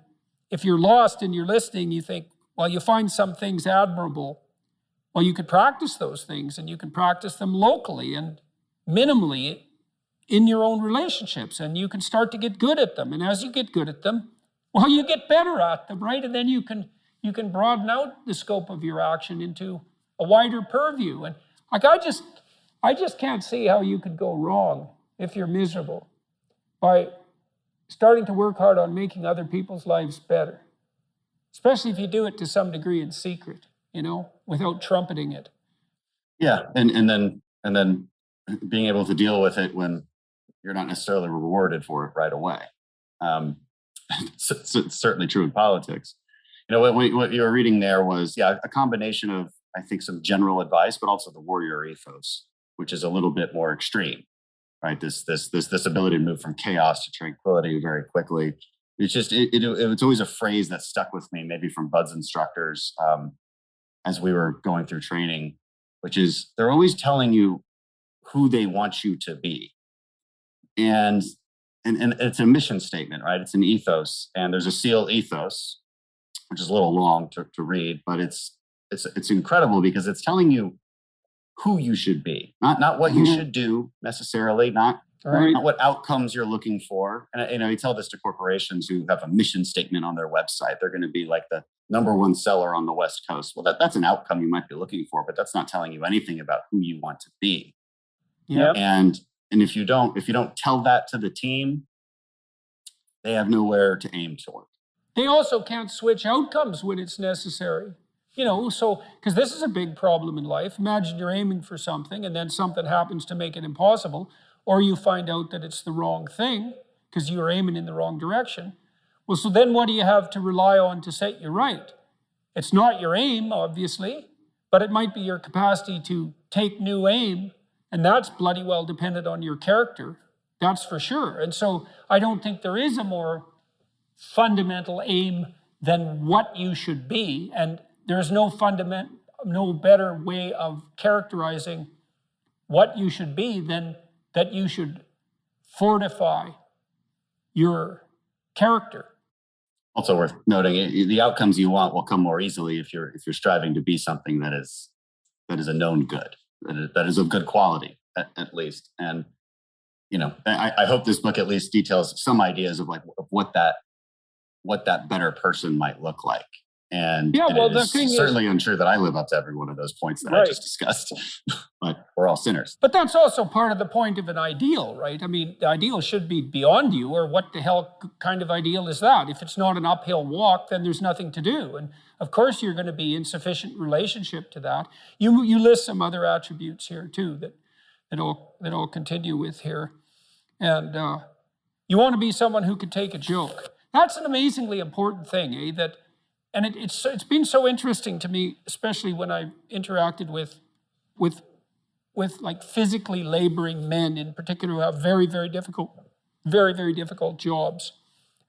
if you're lost and you're listening, you think, well, you find some things admirable. Well, you could practice those things, and you can practice them locally and minimally in your own relationships, and you can start to get good at them. And as you get good at them, well, you get better at them, right? And then you can broaden out the scope of your action into a wider purview. And I just can't see how you could go wrong if you're miserable by starting to work hard on making other people's lives better, especially if you do it to some degree in secret, without trumpeting it. Yeah, and then being able to deal with it when you're not necessarily rewarded for it right away. It's certainly true in politics. What you were reading there was, a combination of, I think, some general advice, but also the warrior ethos, which is a little bit more extreme, right? This ability to move from chaos to tranquility very quickly. It's just, it's always a phrase that stuck with me, maybe from Bud's instructors as we were going through training, which is they're always telling you who they want you to be. And it's a mission statement, right? It's an ethos, and there's a SEAL ethos, which is a little long to read, but it's incredible because it's telling you who you should be, not what you should do necessarily, not what outcomes you're looking for. And you tell this to corporations who have a mission statement on their website. They're going to be like the #1 seller on the West Coast. Well, that's an outcome you might be looking for, but that's not telling you anything about who you want to be. Yeah. And if you don't tell that to the team, they have nowhere to aim toward. They also can't switch outcomes when it's necessary. So, because this is a big problem in life. Imagine you're aiming for something and then something happens to make it impossible, or you find out that it's the wrong thing because you were aiming in the wrong direction. Well, so then what do you have to rely on to set you right? It's not your aim, obviously, but it might be your capacity to take new aim, and that's bloody well dependent on your character. That's for sure. And so I don't think there is a more fundamental aim than what you should be, and there's no better way of characterizing what you should be than that you should fortify your character. Also worth noting, the outcomes you want will come more easily if you're striving to be something that is a known good, that is of good quality at least. And I hope this book at least details some ideas of what that better person might look like. And the thing certainly untrue that I live up to every one of those points that I just discussed, but we're all sinners. But that's also part of the point of an ideal, right? I mean, the ideal should be beyond you, or what the hell kind of ideal is that? If it's not an uphill walk, then there's nothing to do. And of course, you're going to be in sufficient relationship to that. You list some other attributes here too that I'll continue with here. And you want to be someone who can take a joke. That's an amazingly important thing, And it's been so interesting to me, especially when I've interacted with like physically laboring men in particular who have very, very difficult jobs,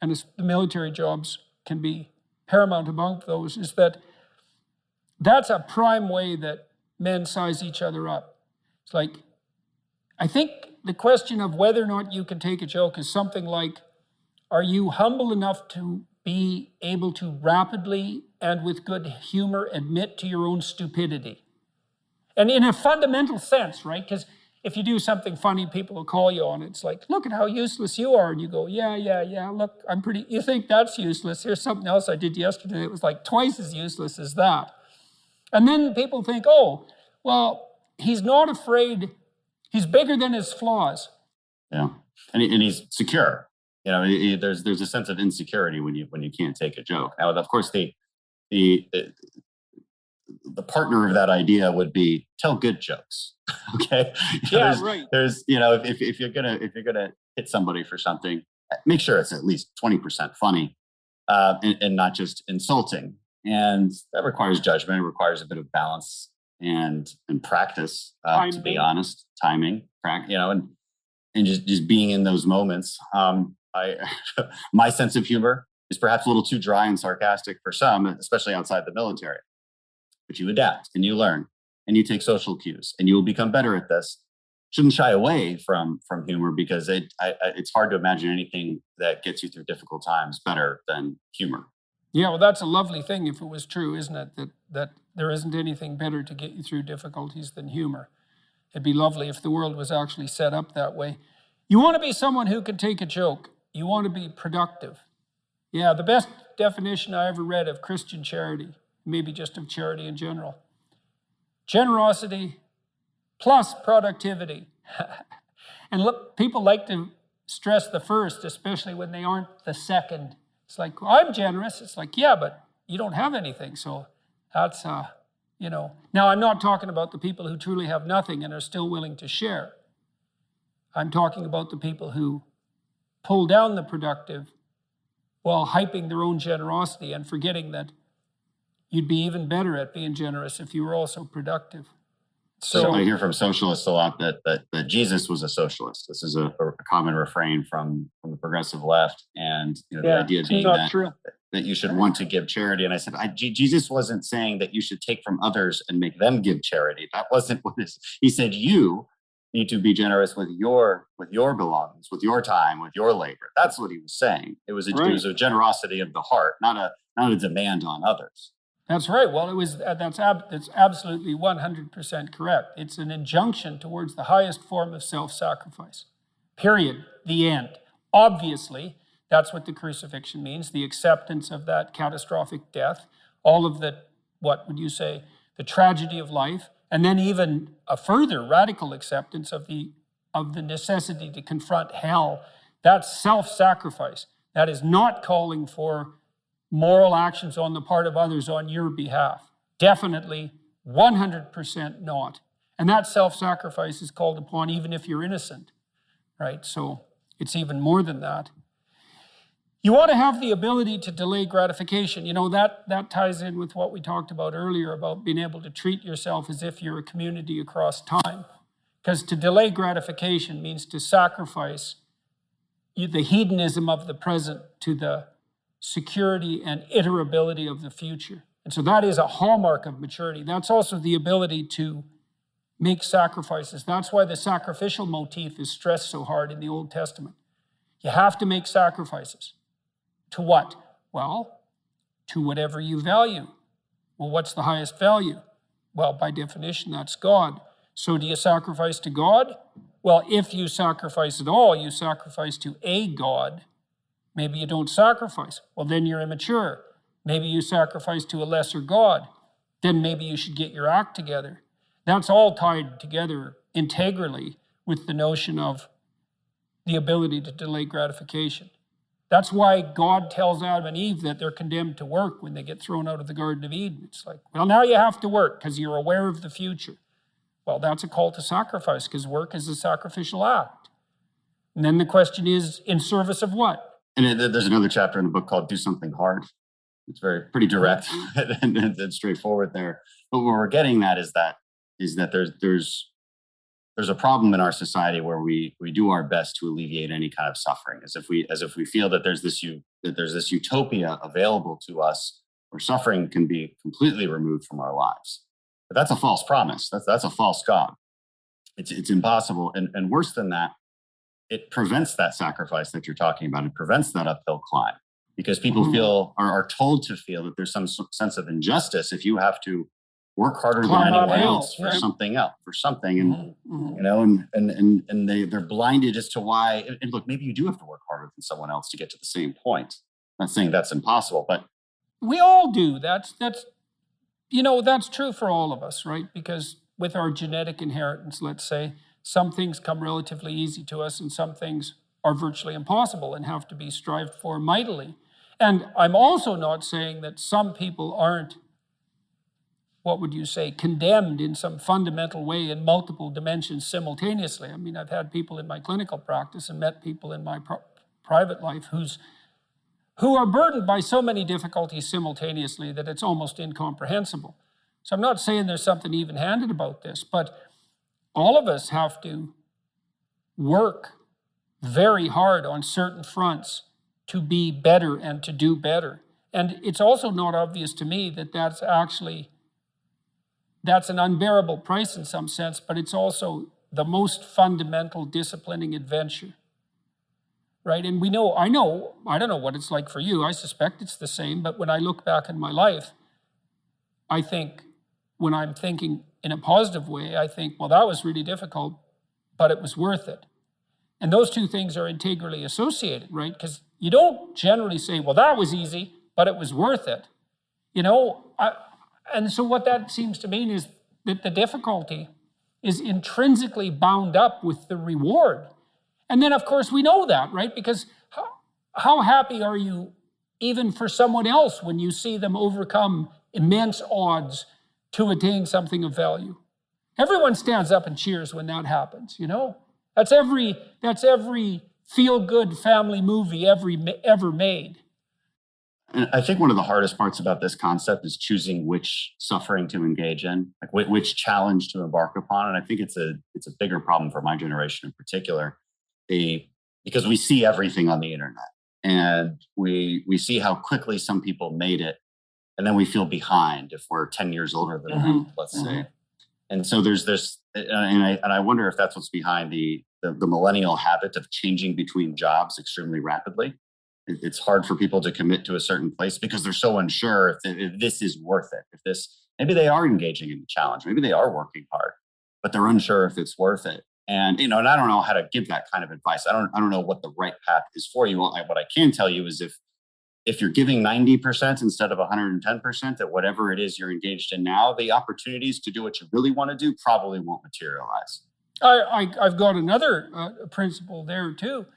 and the military jobs can be paramount among those, is that's a prime way that men size each other up. It's like, I think the question of whether or not you can take a joke is something like, are you humble enough to be able to rapidly and with good humor admit to your own stupidity? And in a fundamental sense, right? Because if you do something funny, people will call you on it. It's like, look at how useless you are. And you go, yeah, look, you think that's useless. Here's something else I did yesterday. It was like twice as useless as that. And then people think, oh, well, he's not afraid. He's bigger than his flaws. Yeah, and he's secure. There's a sense of insecurity when you can't take a joke. Now, of course, the partner of that idea would be tell good jokes. Okay. Right. There's if you're gonna hit somebody for something, make sure it's at least 20% funny, and not just insulting. And that requires judgment. It requires a bit of balance and practice. To be honest, timing, and just being in those moments. My sense of humor is perhaps a little too dry and sarcastic for some, especially outside the military. But you adapt and you learn and you take social cues and you will become better at this. Shouldn't shy away from humor, because it's hard to imagine anything that gets you through difficult times better than humor. Yeah, well, that's a lovely thing if it was true, isn't it? That there isn't anything better to get you through difficulties than humor. It'd be lovely if the world was actually set up that way. You want to be someone who can take a joke. You want to be productive. Yeah, the best definition I ever read of Christian charity, maybe just of charity in general: generosity plus productivity. And look, people like to stress the first, especially when they aren't the second. It's like, well, I'm generous. It's like, yeah, but you don't have anything. So that's, Now, I'm not talking about the people who truly have nothing and are still willing to share. I'm talking about the people who pull down the productive while hyping their own generosity and forgetting that you'd be even better at being generous if you were also productive. So I hear from socialists a lot that Jesus was a socialist. This is a common refrain from the progressive left, and the idea being that you should want to give charity. And I said, Jesus wasn't saying that you should take from others and make them give charity. That wasn't what he said. You need to be generous with your belongings, with your time, with your labor. That's what he was saying. It was a generosity of the heart, not a demand on others. That's right. Well, that's absolutely 100% correct. It's an injunction towards the highest form of self-sacrifice. Period. The end. Obviously, that's what the crucifixion means, the acceptance of that catastrophic death, all of the, what would you say, the tragedy of life, and then even a further radical acceptance of the necessity to confront hell. That's self-sacrifice. That is not calling for moral actions on the part of others on your behalf. Definitely 100% not. And that self-sacrifice is called upon even if you're innocent, right? So it's even more than that. You want to have the ability to delay gratification. That ties in with what we talked about earlier about being able to treat yourself as if you're a community across time. Because to delay gratification means to sacrifice the hedonism of the present to the security and iterability of the future. And so that is a hallmark of maturity. That's also the ability to make sacrifices. That's why the sacrificial motif is stressed so hard in the Old Testament. You have to make sacrifices. To what? Well, to whatever you value. Well, what's the highest value? Well, by definition, that's God. So do you sacrifice to God? Well, if you sacrifice at all, you sacrifice to a God. Maybe you don't sacrifice. Well, then you're immature. Maybe you sacrifice to a lesser God. Then maybe you should get your act together. That's all tied together integrally with the notion of the ability to delay gratification. That's why God tells Adam and Eve that they're condemned to work when they get thrown out of the Garden of Eden. It's like, well, now you have to work because you're aware of the future. Well, that's a call to sacrifice because work is a sacrificial act. And then the question is, in service of what? And there's another chapter in the book called Do Something Hard. It's pretty direct and straightforward there. But what we're getting at is that there's a problem in our society where we do our best to alleviate any kind of suffering, as if we feel that there's this utopia available to us where suffering can be completely removed from our lives. But that's a false promise. That's a false God. it's impossible. And worse than that, it prevents that sacrifice that you're talking about. It prevents that uphill climb because people feel are told to feel that there's some sense of injustice if you have to work harder than anyone else for something else, for something. And, you know, and they're blinded as to why. And look, maybe you do have to work harder than someone else to get to the same point. I'm not saying that's impossible, but we all do. That's you know, that's true for all of us, right? Because with our genetic inheritance, let's say, some things come relatively easy to us and some things are virtually impossible and have to be strived for mightily. And I'm also not saying that some people aren't, what would you say, condemned in some fundamental way in multiple dimensions simultaneously. I mean, I've had people in my clinical practice and met people in my private life who are burdened by so many difficulties simultaneously that it's almost incomprehensible. So I'm not saying there's something even-handed about this, but all of us have to work very hard on certain fronts to be better and to do better. And it's also not obvious to me that that's an unbearable price in some sense, but it's also the most fundamental disciplining adventure, right? And I don't know what it's like for you. I suspect it's the same, but when I look back in my life, I think when I'm thinking in a positive way, I think, well, that was really difficult, but it was worth it. And those two things are integrally associated, right? Because you don't generally say, well, that was easy, but it was worth it. You know, and so what that seems to mean is that the difficulty is intrinsically bound up with the reward. And then, of course, we know that, right? Because how happy are you even for someone else when you see them overcome immense odds to attain something of value? Everyone stands up and cheers when that happens, you know? That's every feel-good family movie ever made. And I think one of the hardest parts about this concept is choosing which suffering to engage in, like which challenge to embark upon. And I think it's a bigger problem for my generation in particular, because we see everything on the internet and we see how quickly some people made it, and then we feel behind if we're 10 years older than them, let's say. And so there's this, and I wonder if that's what's behind the millennial habit of changing between jobs extremely rapidly. It's hard for people to commit to a certain place because they're so unsure if this is worth it. Maybe they are engaging in the challenge, maybe they are working hard, but they're unsure if it's worth it. And and I don't know how to give that kind of advice. I don't know what the right path is for you. What I can tell you is if you're giving 90% instead of 110% at whatever it is you're engaged in now, the opportunities to do what you really want to do probably won't materialize. I've got another principle there too.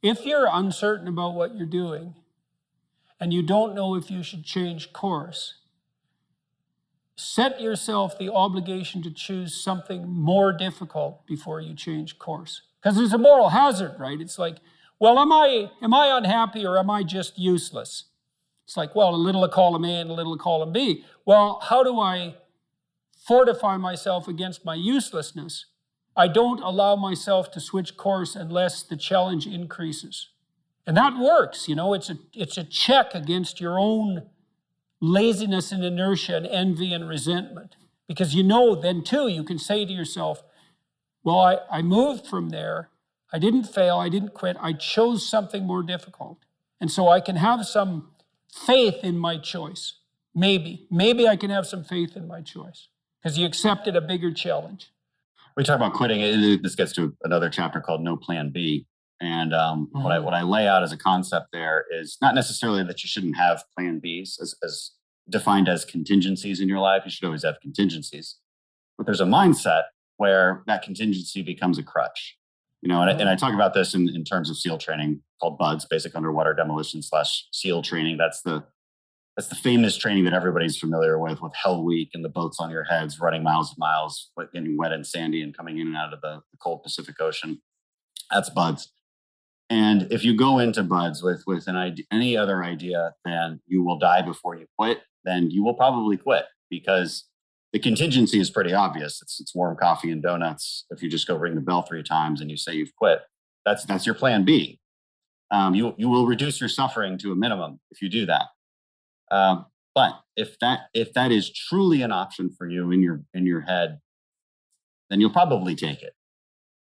If you're uncertain about what you're doing and you don't know if you should change course, set yourself the obligation to choose something more difficult before you change course. Because there's a moral hazard, right? It's like, well, am I unhappy or am I just useless? It's like, well, a little of column A and a little of column B. Well, how do I fortify myself against my uselessness? I don't allow myself to switch course unless the challenge increases. And that works, you know, it's a check against your own laziness and inertia and envy and resentment. Because you know then too, you can say to yourself, well, I moved from there, I didn't fail, I didn't quit, I chose something more difficult. And so I can have some faith in my choice. Maybe I can have some faith in my choice because you accepted a bigger challenge. We talk about quitting. This gets to another chapter called No Plan B. And what I lay out as a concept there is not necessarily that you shouldn't have Plan Bs as defined as contingencies in your life. You should always have contingencies. But there's a mindset where that contingency becomes a crutch. You know, and I talk about this in terms of SEAL training called BUDS, Basic Underwater Demolition / SEAL training. That's the famous training that everybody's familiar with Hell Week and the boats on your heads, running miles and miles, getting wet and sandy and coming in and out of the cold Pacific Ocean. That's BUDS. And if you go into BUDS with any other idea than you will die before you quit, then you will probably quit because the contingency is pretty obvious. It's warm coffee and donuts. If you just go ring the bell 3 times and you say you've quit, that's your plan B. You will reduce your suffering to a minimum if you do that. But if that is truly an option for you in your head, then you'll probably take it,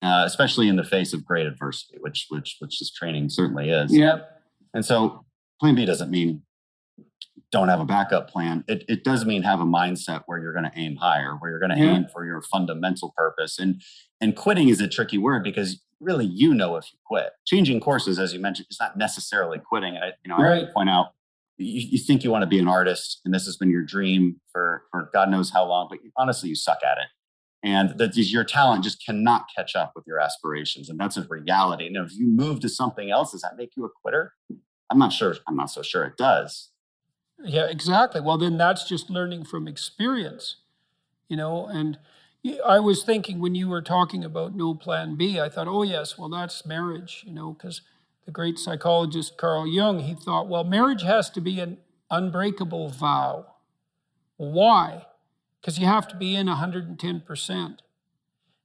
especially in the face of great adversity, which this training certainly is. Yeah. And so plan B doesn't mean don't have a backup plan. It does mean have a mindset where you're going to aim higher, where you're going to aim for your fundamental purpose. And quitting is a tricky word because really, if you quit. Changing courses, as you mentioned, is not necessarily quitting. I have to point out, you think you want to be an artist, and this has been your dream for God knows how long, but honestly, you suck at it. And that your talent just cannot catch up with your aspirations. And that's a reality. And if you move to something else, does that make you a quitter? I'm not sure. I'm not so sure it does. Yeah, exactly. Well, then that's just learning from experience, and I was thinking when you were talking about no plan B, I thought, oh yes, well, that's marriage, because the great psychologist Carl Jung, he thought, well, marriage has to be an unbreakable vow. Why? Because you have to be in 110%.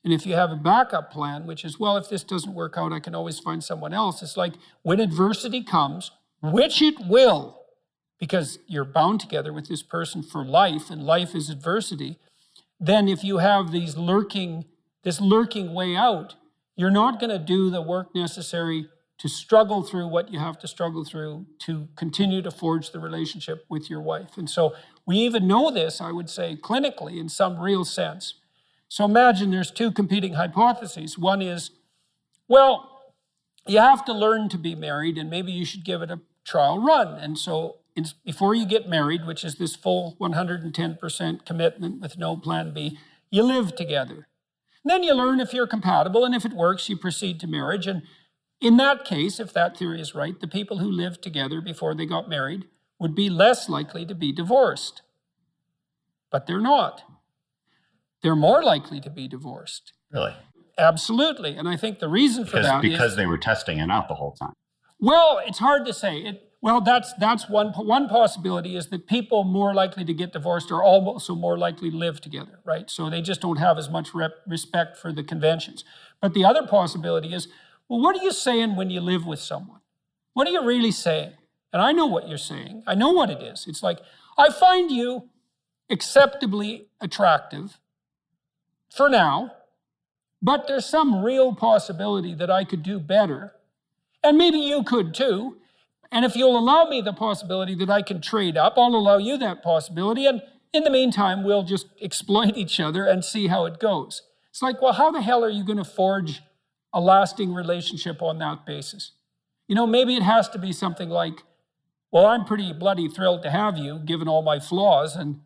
And if you have a backup plan, which is, well, if this doesn't work out, I can always find someone else. It's like when adversity comes, which it will, because you're bound together with this person for life, and life is adversity, then if you have this lurking way out, you're not going to do the work necessary to struggle through what you have to struggle through to continue to forge the relationship with your wife. And so we even know this, I would say, clinically in some real sense. So imagine there's two competing hypotheses. One is, well, you have to learn to be married, and maybe you should give it a trial run. And so before you get married, which is this full 110% commitment with no plan B, you live together. And then you learn if you're compatible, and if it works, you proceed to marriage. And in that case, if that theory is right, the people who lived together before they got married would be less likely to be divorced. But they're not. They're more likely to be divorced. Really? Absolutely. And I think the reason for that is because they were testing it out the whole time. Well, it's hard to say. That's one possibility is that people more likely to get divorced are also more likely to live together, right? So they just don't have as much respect for the conventions. But the other possibility is, well, what are you saying when you live with someone? What are you really saying? And I know what you're saying. I know what it is. It's like, I find you acceptably attractive for now, but there's some real possibility that I could do better. And maybe you could too. And if you'll allow me the possibility that I can trade up, I'll allow you that possibility. And in the meantime, we'll just exploit each other and see how it goes. It's like, well, how the hell are you going to forge a lasting relationship on that basis? Maybe it has to be something like, well, I'm pretty bloody thrilled to have you, given all my flaws, and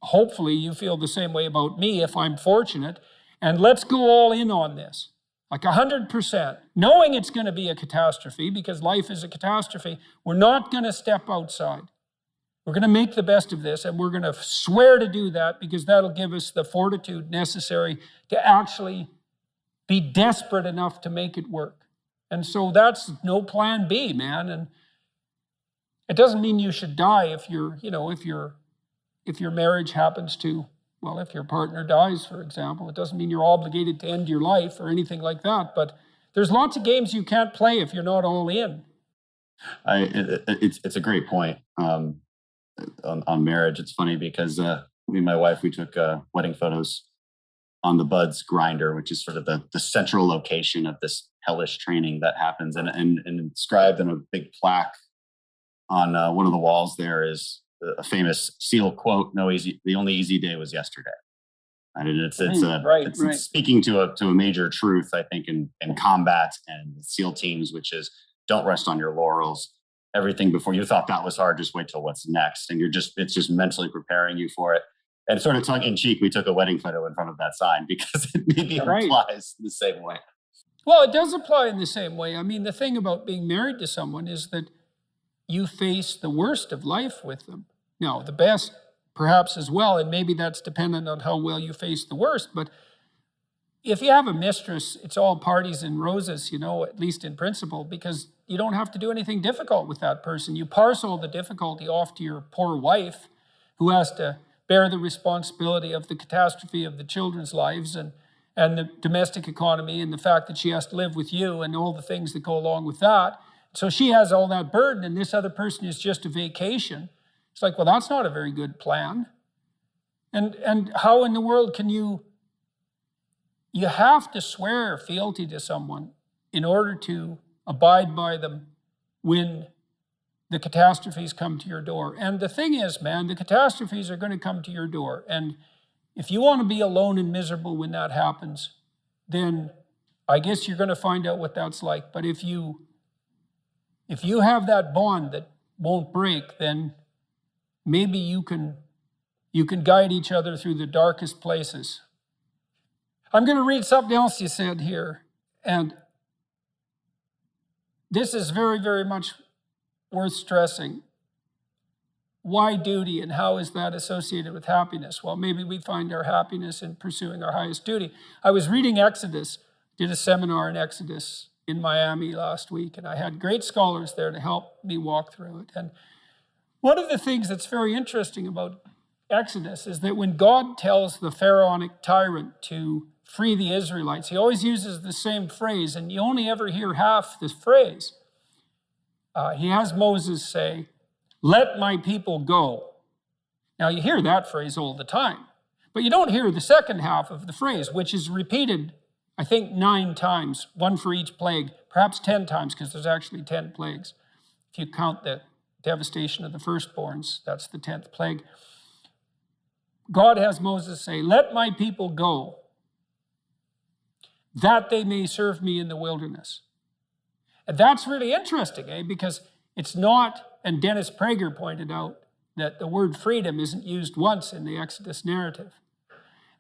hopefully you feel the same way about me if I'm fortunate, and let's go all in on this. Like 100%, knowing it's going to be a catastrophe, because life is a catastrophe. We're not going to step outside. We're going to make the best of this, and we're going to swear to do that, because that'll give us the fortitude necessary to actually be desperate enough to make it work. And so that's no plan B, man. And it doesn't mean you should die if your marriage happens to, well, if your partner dies, for example. It doesn't mean you're obligated to end your life or anything like that, but there's lots of games you can't play if you're not all in. It's a great point on marriage. It's funny because me and my wife, we took wedding photos on the Buds grinder, which is sort of the central location of this hellish training that happens. And inscribed in a big plaque on one of the walls there is a famous SEAL quote: the only easy day was yesterday. And it's speaking to a major truth, I think, in combat and SEAL teams, which is don't rest on your laurels. Everything before you thought that was hard, just wait till what's next. And it's just mentally preparing you for it. And sort of tongue in cheek, we took a wedding photo in front of that sign because it maybe applies the same way. Well, it does apply in the same way. I mean, the thing about being married to someone is that you face the worst of life with them. Now, the best perhaps as well, and maybe that's dependent on how well you face the worst, but if you have a mistress, it's all parties and roses, at least in principle, because you don't have to do anything difficult with that person. You parse all the difficulty off to your poor wife, who has to bear the responsibility of the catastrophe of the children's lives and the domestic economy and the fact that she has to live with you and all the things that go along with that. So she has all that burden, and this other person is just a vacation. It's like, well, that's not a very good plan. And how in the world can you you have to swear fealty to someone in order to abide by them when the catastrophes come to your door. And the thing is, man, the catastrophes are going to come to your door. And if you want to be alone and miserable when that happens, then I guess you're going to find out what that's like. But if you have that bond that won't break, then maybe you can guide each other through the darkest places. I'm going to read something else you said here. And this is very, very much worth stressing. Why duty, and how is that associated with happiness? Well, maybe we find our happiness in pursuing our highest duty. I was reading Exodus, did a seminar in Exodus in Miami last week, and I had great scholars there to help me walk through it. And one of the things that's very interesting about Exodus is that when God tells the pharaonic tyrant to free the Israelites, he always uses the same phrase, and you only ever hear half the phrase. He has Moses say, "Let my people go." Now, you hear that phrase all the time, but you don't hear the second half of the phrase, which is repeated, I think, 9 times, one for each plague, perhaps 10 times, because there's actually 10 plagues. If you count the devastation of the firstborns, that's the 10th plague. God has Moses say, "Let my people go, that they may serve me in the wilderness." And that's really interesting, because it's not, and Dennis Prager pointed out that the word freedom isn't used once in the Exodus narrative.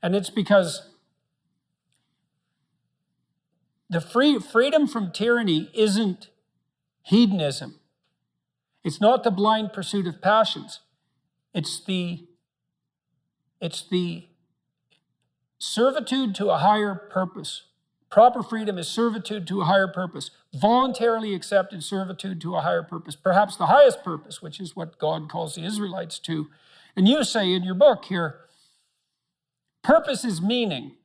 And it's because the freedom from tyranny isn't hedonism. It's not the blind pursuit of passions. It's the servitude to a higher purpose. Proper freedom is servitude to a higher purpose, voluntarily accepted servitude to a higher purpose, perhaps the highest purpose, which is what God calls the Israelites to. And you say in your book here, purpose is meaning.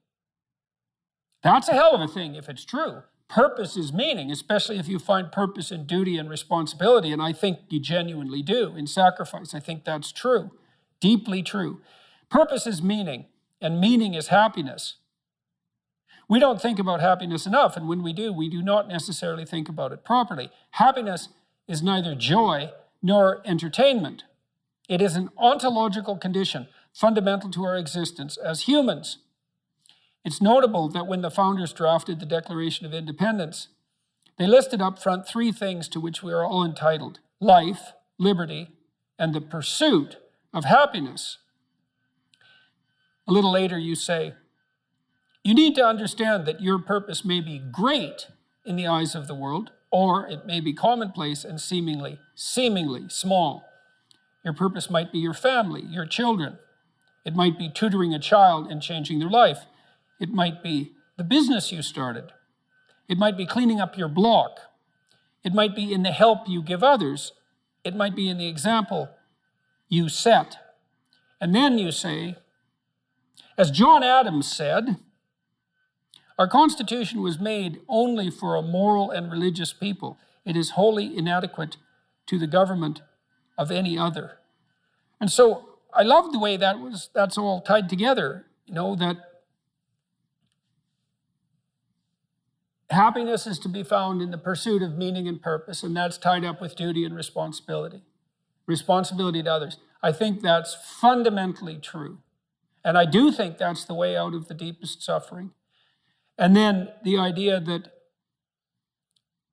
That's a hell of a thing if it's true. Purpose is meaning, especially if you find purpose in duty and responsibility, and I think you genuinely do in sacrifice. I think that's true, deeply true. Purpose is meaning, and meaning is happiness. We don't think about happiness enough, and when we do not necessarily think about it properly. Happiness is neither joy nor entertainment. It is an ontological condition fundamental to our existence as humans. It's notable that when the founders drafted the Declaration of Independence, they listed up front 3 things to which we are all entitled: life, liberty, and the pursuit of happiness. A little later you say, "You need to understand that your purpose may be great in the eyes of the world, or it may be commonplace and seemingly small. Your purpose might be your family, your children. It might be tutoring a child and changing their life. It might be the business you started. It might be cleaning up your block. It might be in the help you give others. It might be in the example you set." And then you say, as John Adams said, "Our Constitution was made only for a moral and religious people. It is wholly inadequate to the government of any other." And so I love the way that's all tied together, that happiness is to be found in the pursuit of meaning and purpose, and that's tied up with duty and responsibility to others. I think that's fundamentally true. And I do think that's the way out of the deepest suffering. And then the idea that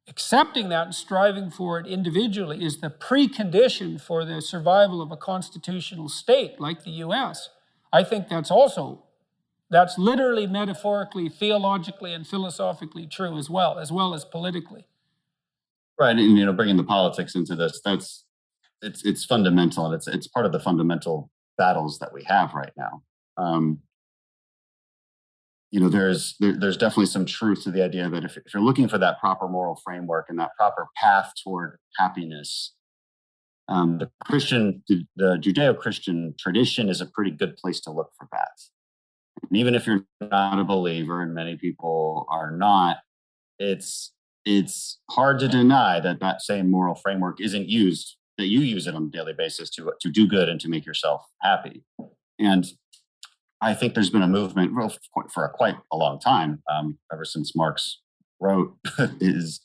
accepting that and striving for it individually is the precondition for the survival of a constitutional state like the US. I think that's literally, metaphorically, theologically, and philosophically true as well as politically. Right, and bringing the politics into this, it's fundamental, and it's part of the fundamental battles that we have right now. There's definitely some truth to the idea that if you're looking for that proper moral framework and that proper path toward happiness, the Judeo-Christian tradition is a pretty good place to look for that. And even if you're not a believer, and many people are not, it's hard to deny that same moral framework isn't used, that you use it on a daily basis to do good and to make yourself happy. And I think there's been a movement for quite a long time, ever since Marx wrote his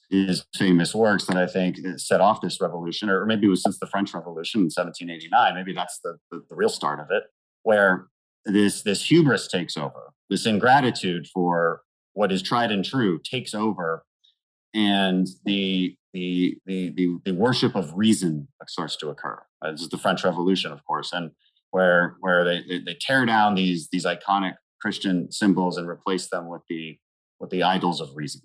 famous works that I think set off this revolution, or maybe it was since the French Revolution in 1789. Maybe that's the real start of it, where this hubris takes over, this ingratitude for what is tried and true takes over, and the worship of reason starts to occur. This is the French Revolution, of course, and where they tear down these iconic Christian symbols and replace them with the idols of reason,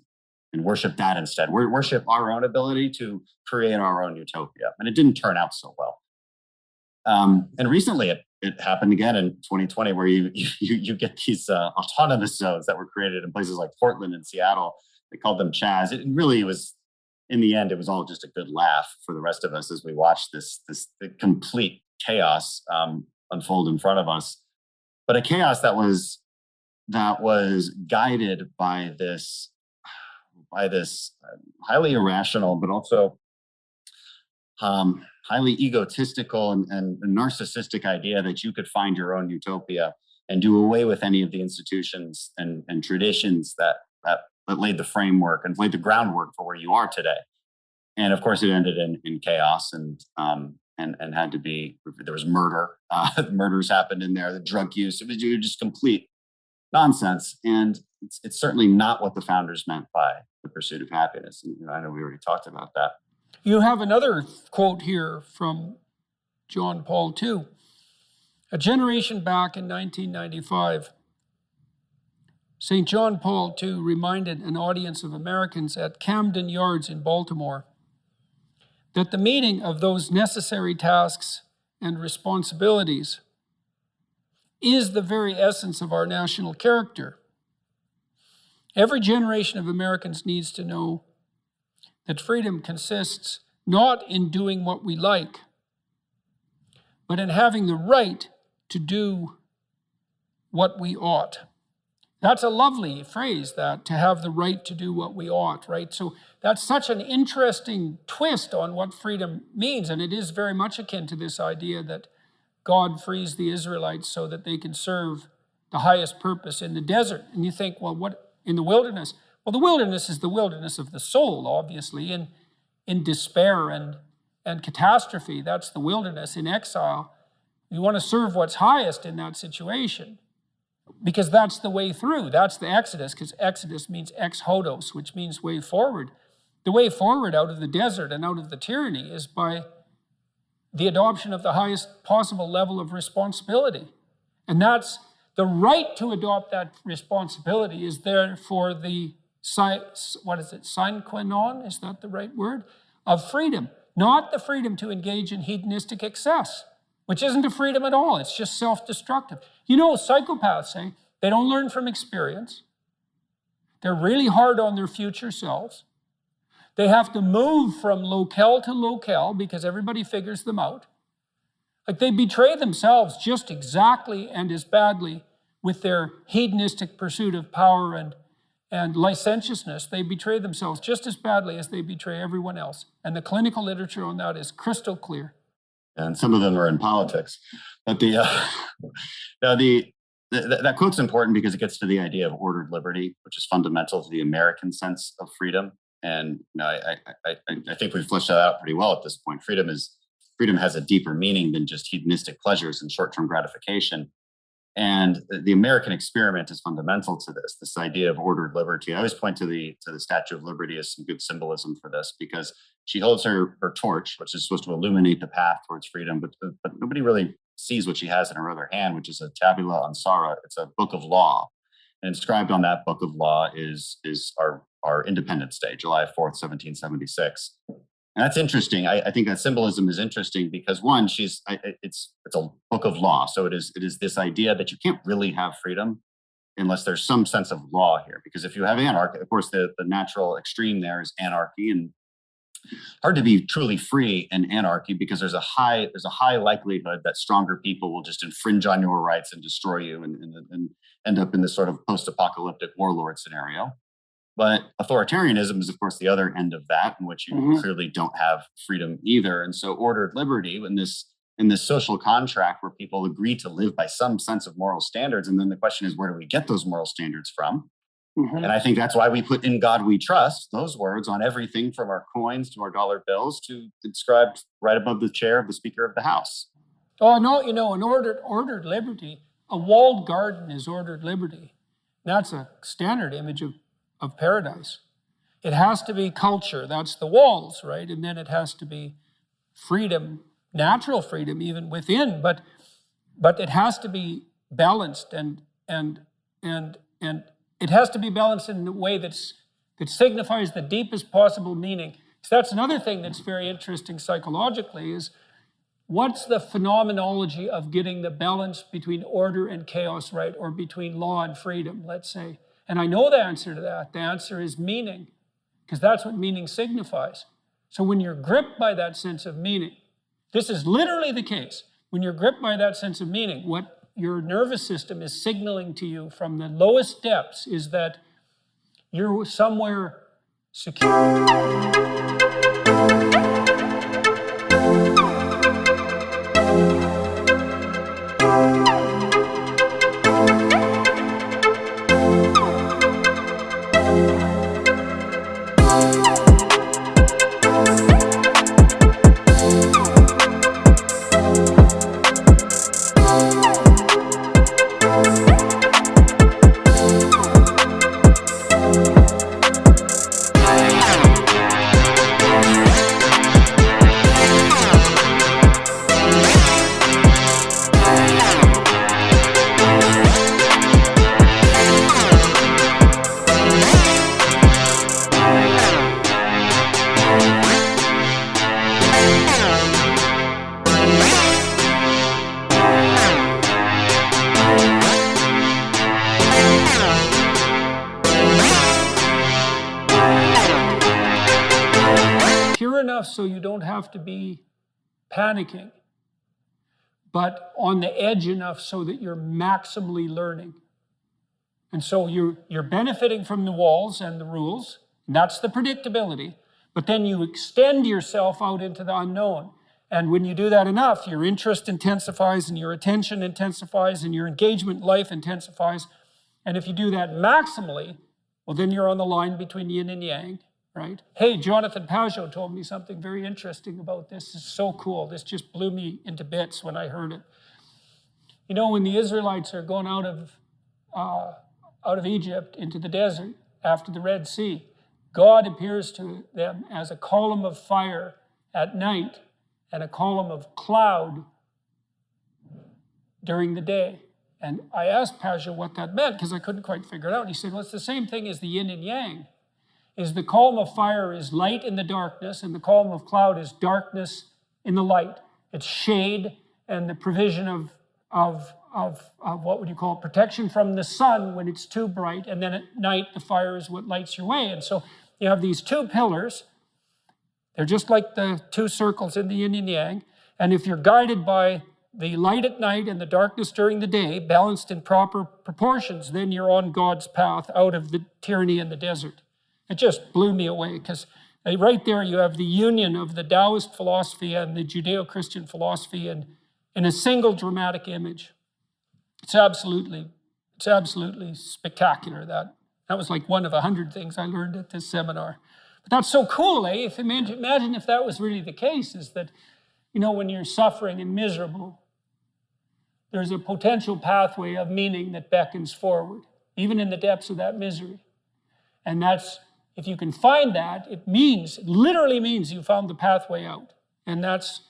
and worship that instead. We worship our own ability to create our own utopia, and it didn't turn out so well. And recently, it happened again in 2020, where you get these autonomous zones that were created in places like Portland and Seattle. They called them Chaz. It really was, in the end, it was all just a good laugh for the rest of us as we watched this complete chaos unfold in front of us. But a chaos that was guided by this highly irrational, but also highly egotistical and narcissistic idea that you could find your own utopia and do away with any of the institutions and traditions that laid the framework and laid the groundwork for where you are today. And of course, it ended in chaos and had to be. There was murder. Murders happened in there. The drug use. It was just complete nonsense. And it's certainly not what the founders meant by the pursuit of happiness. And I know we already talked about that. You have another quote here from John Paul II. A generation back in 1995, St. John Paul II reminded an audience of Americans at Camden Yards in Baltimore that the meeting of those necessary tasks and responsibilities is the very essence of our national character. Every generation of Americans needs to know that freedom consists not in doing what we like, but in having the right to do what we ought. That's a lovely phrase, that, to have the right to do what we ought, right? So that's such an interesting twist on what freedom means, and it is very much akin to this idea that God frees the Israelites so that they can serve the highest purpose in the desert. And you think, well, what in the wilderness? Well, the wilderness is the wilderness of the soul, obviously, in despair and catastrophe. That's the wilderness in exile. You want to serve what's highest in that situation, because that's the way through. That's the Exodus, because Exodus means ex hodos, which means way forward. The way forward out of the desert and out of the tyranny is by the adoption of the highest possible level of responsibility. And that's the right to adopt that responsibility is there for the, sine qua non? Is that the right word? Of freedom. Not the freedom to engage in hedonistic excess, which isn't a freedom at all. It's just self-destructive. You know, psychopaths say they don't learn from experience. They're really hard on their future selves. They have to move from locale to locale because everybody figures them out. Like, they betray themselves just exactly and as badly with their hedonistic pursuit of power and licentiousness. They betray themselves just as badly as they betray everyone else. And the clinical literature on that is crystal clear. And some of them are in politics. But that quote's important because it gets to the idea of ordered liberty, which is fundamental to the American sense of freedom. And I think we've fleshed that out pretty well at this point. Freedom has a deeper meaning than just hedonistic pleasures and short-term gratification. And the American experiment is fundamental to this idea of ordered liberty. I always point to the Statue of Liberty as some good symbolism for this, because she holds her torch, which is supposed to illuminate the path towards freedom, but nobody really sees what she has in her other hand, which is a tabula ansara. It's a book of law. And inscribed on that book of law is our Independence Day, July 4th, 1776. And that's interesting. I think that symbolism is interesting because, one, it's a book of law. So it is this idea that you can't really have freedom unless there's some sense of law here. Because if you have anarchy, of course, the natural extreme there is anarchy, and hard to be truly free in anarchy because there's a high likelihood that stronger people will just infringe on your rights and destroy you and end up in this sort of post-apocalyptic warlord scenario. But authoritarianism is, of course, the other end of that, in which you clearly don't have freedom either. And so ordered liberty, in this in this social contract where people agree to live by some sense of moral standards. And then the question is, where do we get those moral standards from? And I think that's why we put "in God we trust," those words, on everything from our coins to our dollar bills to inscribed right above the chair of the Speaker of the House. Oh, no, an ordered liberty, a walled garden is ordered liberty. That's a standard image of paradise. It has to be culture, that's the walls, right? And then it has to be freedom, natural freedom even within, but it has to be balanced and it has to be balanced in a way that signifies the deepest possible meaning. So that's another thing that's very interesting psychologically is what's the phenomenology of getting the balance between order and chaos right, or between law and freedom, let's say. And I know the answer to that. The answer is meaning, because that's what meaning signifies. So when you're gripped by that sense of meaning, this is literally the case. When you're gripped by that sense of meaning, what your nervous system is signaling to you from the lowest depths is that you're somewhere secure. So you don't have to be panicking, but on the edge enough so that you're maximally learning. And so you're benefiting from the walls and the rules, and that's the predictability, but then you extend yourself out into the unknown. And when you do that enough, your interest intensifies and your attention intensifies and your engagement in life intensifies. And if you do that maximally, well, then you're on the line between yin and yang. Right? Hey, Jonathan Pajot told me something very interesting about this. It's so cool. This just blew me into bits when I heard it. You know, when the Israelites are going out of Egypt into the desert after the Red Sea, God appears to them as a column of fire at night and a column of cloud during the day. And I asked Pajot what that meant because I couldn't quite figure it out. He said, well, it's the same thing as the yin and yang. Is the column of fire is light in the darkness, and the column of cloud is darkness in the light. It's shade and the provision of what would you call it, protection from the sun when it's too bright, and then at night the fire is what lights your way. And so you have these two pillars. They're just like the two circles in the yin and yang, and if you're guided by the light at night and the darkness during the day, balanced in proper proportions, then you're on God's path out of the tyranny in the desert. It just blew me away because right there you have the union of the Taoist philosophy and the Judeo-Christian philosophy in a single dramatic image. It's absolutely spectacular. That was like one of 100 things I learned at this seminar. But that's so cool, eh? Imagine if that was really the case, is that, you know, when you're suffering and miserable, there's a potential pathway of meaning that beckons forward, even in the depths of that misery. And that's, if you can find that, it literally means you found the pathway out. And that's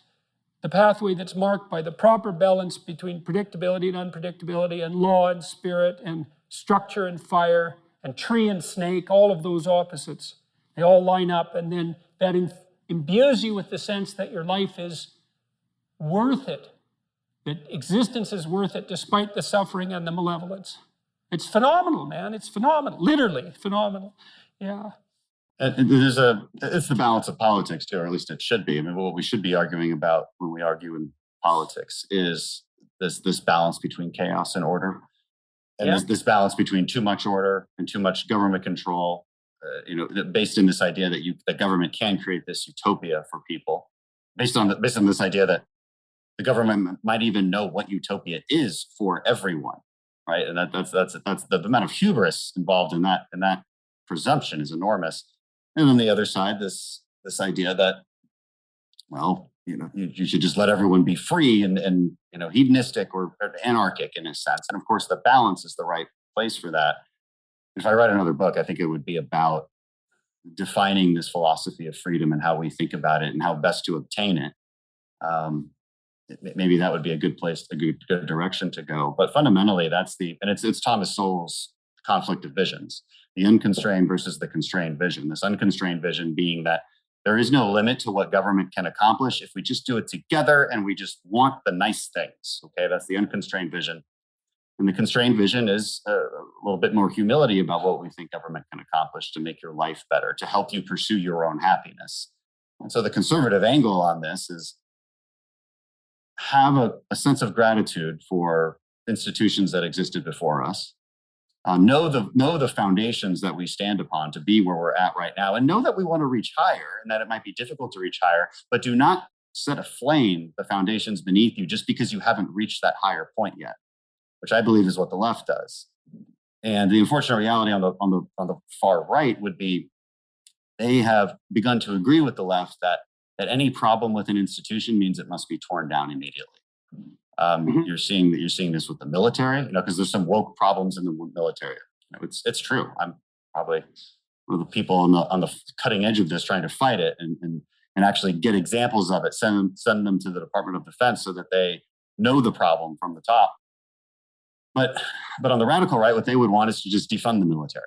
the pathway that's marked by the proper balance between predictability and unpredictability and law and spirit and structure and fire and tree and snake, all of those opposites. They all line up, and then that imbues you with the sense that your life is worth it, that existence is worth it despite the suffering and the malevolence. It's phenomenal, man. It's phenomenal, literally phenomenal. Yeah. It's the balance of politics too, or at least it should be. I mean, what we should be arguing about when we argue in politics is this balance between chaos and order, and this balance between too much order and too much government control. Based in this idea that the government can create this utopia for people, based on this idea that the government might even know what utopia is for everyone, right? And that's the amount of hubris involved in that presumption is enormous. And on the other side, this idea that, well, you should just let everyone be free and hedonistic or anarchic in a sense. And of course, the balance is the right place for that. If I write another book, I think it would be about defining this philosophy of freedom and how we think about it and how best to obtain it. Maybe that would be a good place, a good direction to go. But fundamentally, it's Thomas Sowell's conflict of visions, the unconstrained versus the constrained vision. This unconstrained vision being that there is no limit to what government can accomplish if we just do it together and we just want the nice things. Okay, that's the unconstrained vision. And the constrained vision is a little bit more humility about what we think government can accomplish to make your life better, to help you pursue your own happiness. And so the conservative angle on this is have a sense of gratitude for institutions that existed before us. Know the foundations that we stand upon to be where we're at right now, and know that we want to reach higher and that it might be difficult to reach higher, but do not set aflame the foundations beneath you just because you haven't reached that higher point yet, which I believe is what the left does. And the unfortunate reality on the far right would be they have begun to agree with the left that any problem with an institution means it must be torn down immediately. You're seeing this with the military, because there's some woke problems in the military. It's true. I'm probably one of the people on the cutting edge of this, trying to fight it and actually get examples of it. Send them to the Department of Defense so that they know the problem from the top. But on the radical right, what they would want is to just defund the military,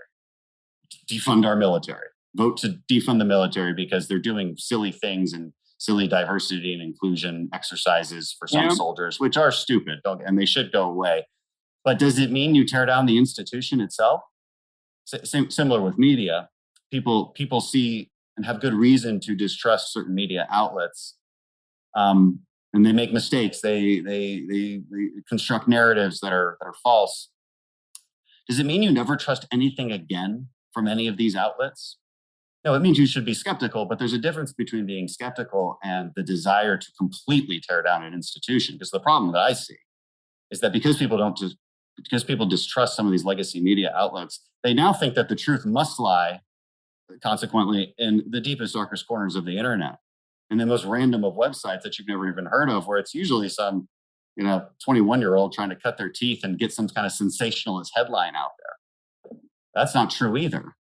defund our military, vote to defund the military because they're doing silly things and silly diversity and inclusion exercises for some soldiers, which are stupid, and they should go away. But does it mean you tear down the institution itself? Similar with media, people see and have good reason to distrust certain media outlets, and they make mistakes. They construct narratives that are false. Does it mean you never trust anything again from any of these outlets? No, it means you should be skeptical, but there's a difference between being skeptical and the desire to completely tear down an institution. Because the problem that I see is that because people distrust some of these legacy media outlets, they now think that the truth must lie, consequently, in the deepest, darkest corners of the internet, and the most random of websites that you've never even heard of, where it's usually some 21-year-old trying to cut their teeth and get some kind of sensationalist headline out there. That's not true either.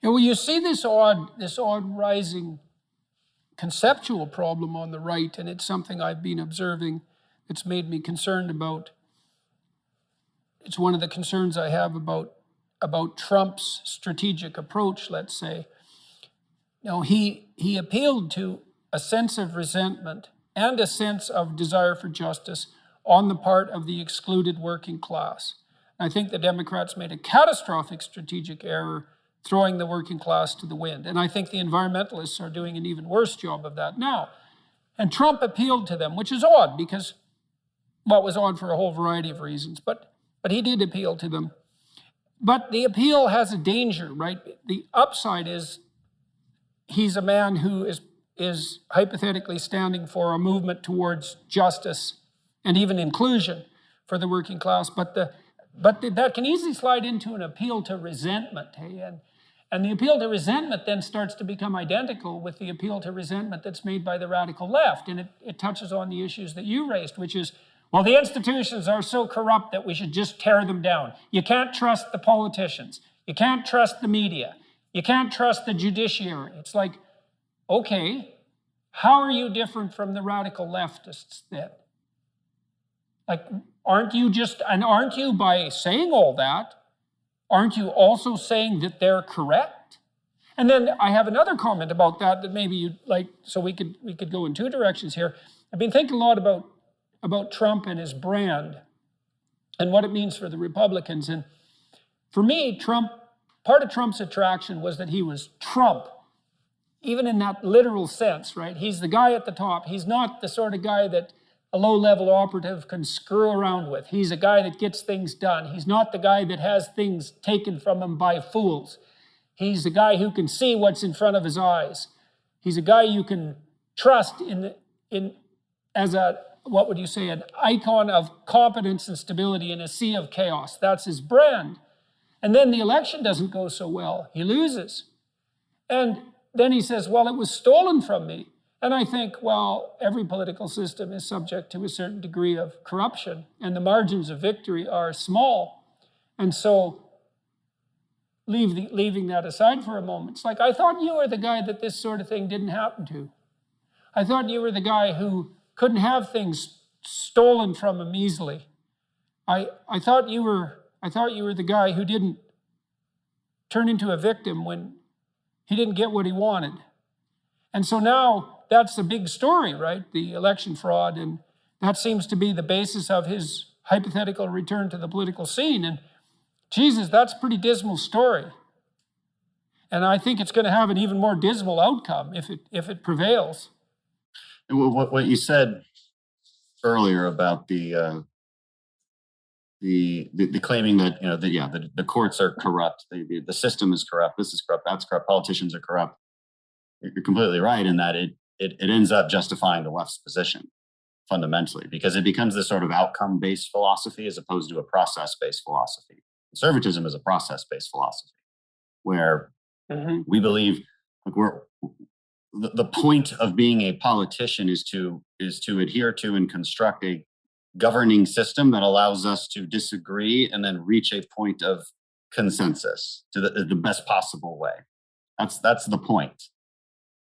Well, you see this odd rising conceptual problem on the right, and it's something I've been observing that's made me concerned about. It's one of the concerns I have about Trump's strategic approach, let's say. He appealed to a sense of resentment and a sense of desire for justice on the part of the excluded working class. I think the Democrats made a catastrophic strategic error throwing the working class to the wind. And I think the environmentalists are doing an even worse job of that now. And Trump appealed to them, which is odd because, well, it was odd for a whole variety of reasons, but he did appeal to them. But the appeal has a danger, right? The upside is he's a man who is hypothetically standing for a movement towards justice and even inclusion for the working class, but that can easily slide into an appeal to resentment, hey? And the appeal to resentment then starts to become identical with the appeal to resentment that's made by the radical left. And it touches on the issues that you raised, which is, well, the institutions are so corrupt that we should just tear them down. You can't trust the politicians. You can't trust the media. You can't trust the judiciary. It's like, okay, how are you different from the radical leftists then? Like, aren't you, by saying all that, aren't you also saying that they're correct? And then I have another comment about that maybe you'd like, so we could go in two directions here. I've been thinking a lot about Trump and his brand and what it means for the Republicans. And for me, part of Trump's attraction was that he was Trump, even in that literal sense, right? He's the guy at the top. He's not the sort of guy that a low-level operative can screw around with. He's a guy that gets things done. He's not the guy that has things taken from him by fools. He's the guy who can see what's in front of his eyes. He's a guy you can trust as a what would you say, an icon of competence and stability in a sea of chaos. That's his brand. And then the election doesn't go so well. He loses. And then he says, well, it was stolen from me. And I think, well, every political system is subject to a certain degree of corruption, and the margins of victory are small. And so leaving that aside for a moment, it's like, I thought you were the guy that this sort of thing didn't happen to. I thought you were the guy who couldn't have things stolen from him easily. I thought you were the guy who didn't turn into a victim when he didn't get what he wanted. And so now that's the big story, right? The election fraud, and that seems to be the basis of his hypothetical return to the political scene. And Jesus, that's a pretty dismal story. And I think it's going to have an even more dismal outcome if it prevails. What you said earlier about the claiming that the courts are corrupt, the system is corrupt, this is corrupt, that's corrupt, politicians are corrupt. You're completely right in that it ends up justifying the left's position fundamentally, because it becomes this sort of outcome-based philosophy as opposed to a process-based philosophy. Conservatism is a process-based philosophy where we believe the point of being a politician is to adhere to and construct a governing system that allows us to disagree and then reach a point of consensus to the best possible way. That's the point.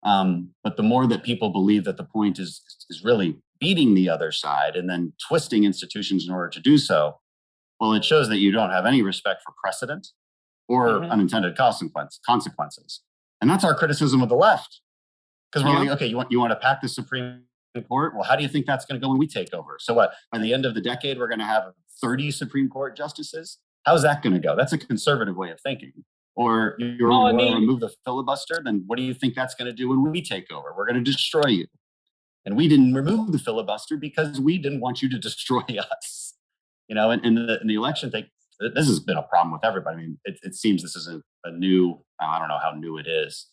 But the more that people believe that the point is really beating the other side and then twisting institutions in order to do so, well, it shows that you don't have any respect for precedent or unintended consequences. And that's our criticism of the left. Because we're like, okay, you want to pack the Supreme Court? Well, how do you think that's going to go when we take over? So what, by the end of the decade, we're going to have 30 Supreme Court justices? How's that going to go? That's a conservative way of thinking. Or you want to remove the filibuster, then what do you think that's going to do when we take over? We're going to destroy you. And we didn't remove the filibuster because we didn't want you to destroy us. You know, and the election thing, this has been a problem with everybody. I mean, it seems this isn't a new, I don't know how new it is,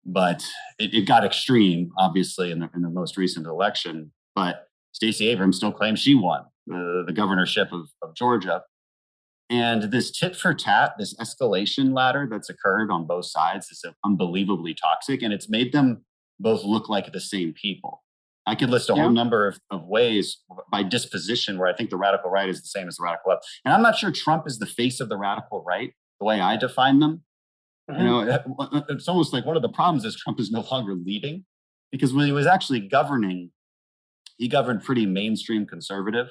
but it got extreme, obviously, in the most recent election. But Stacey Abrams still claims she won the governorship of Georgia. And this tit for tat, this escalation ladder that's occurred on both sides is unbelievably toxic, and it's made them both look like the same people. I could list a whole number of ways by disposition where I think the radical right is the same as the radical left. And I'm not sure Trump is the face of the radical right, the way I define them. You know, it's almost like one of the problems is Trump is no longer leading, because when he was actually governing, he governed pretty mainstream conservative.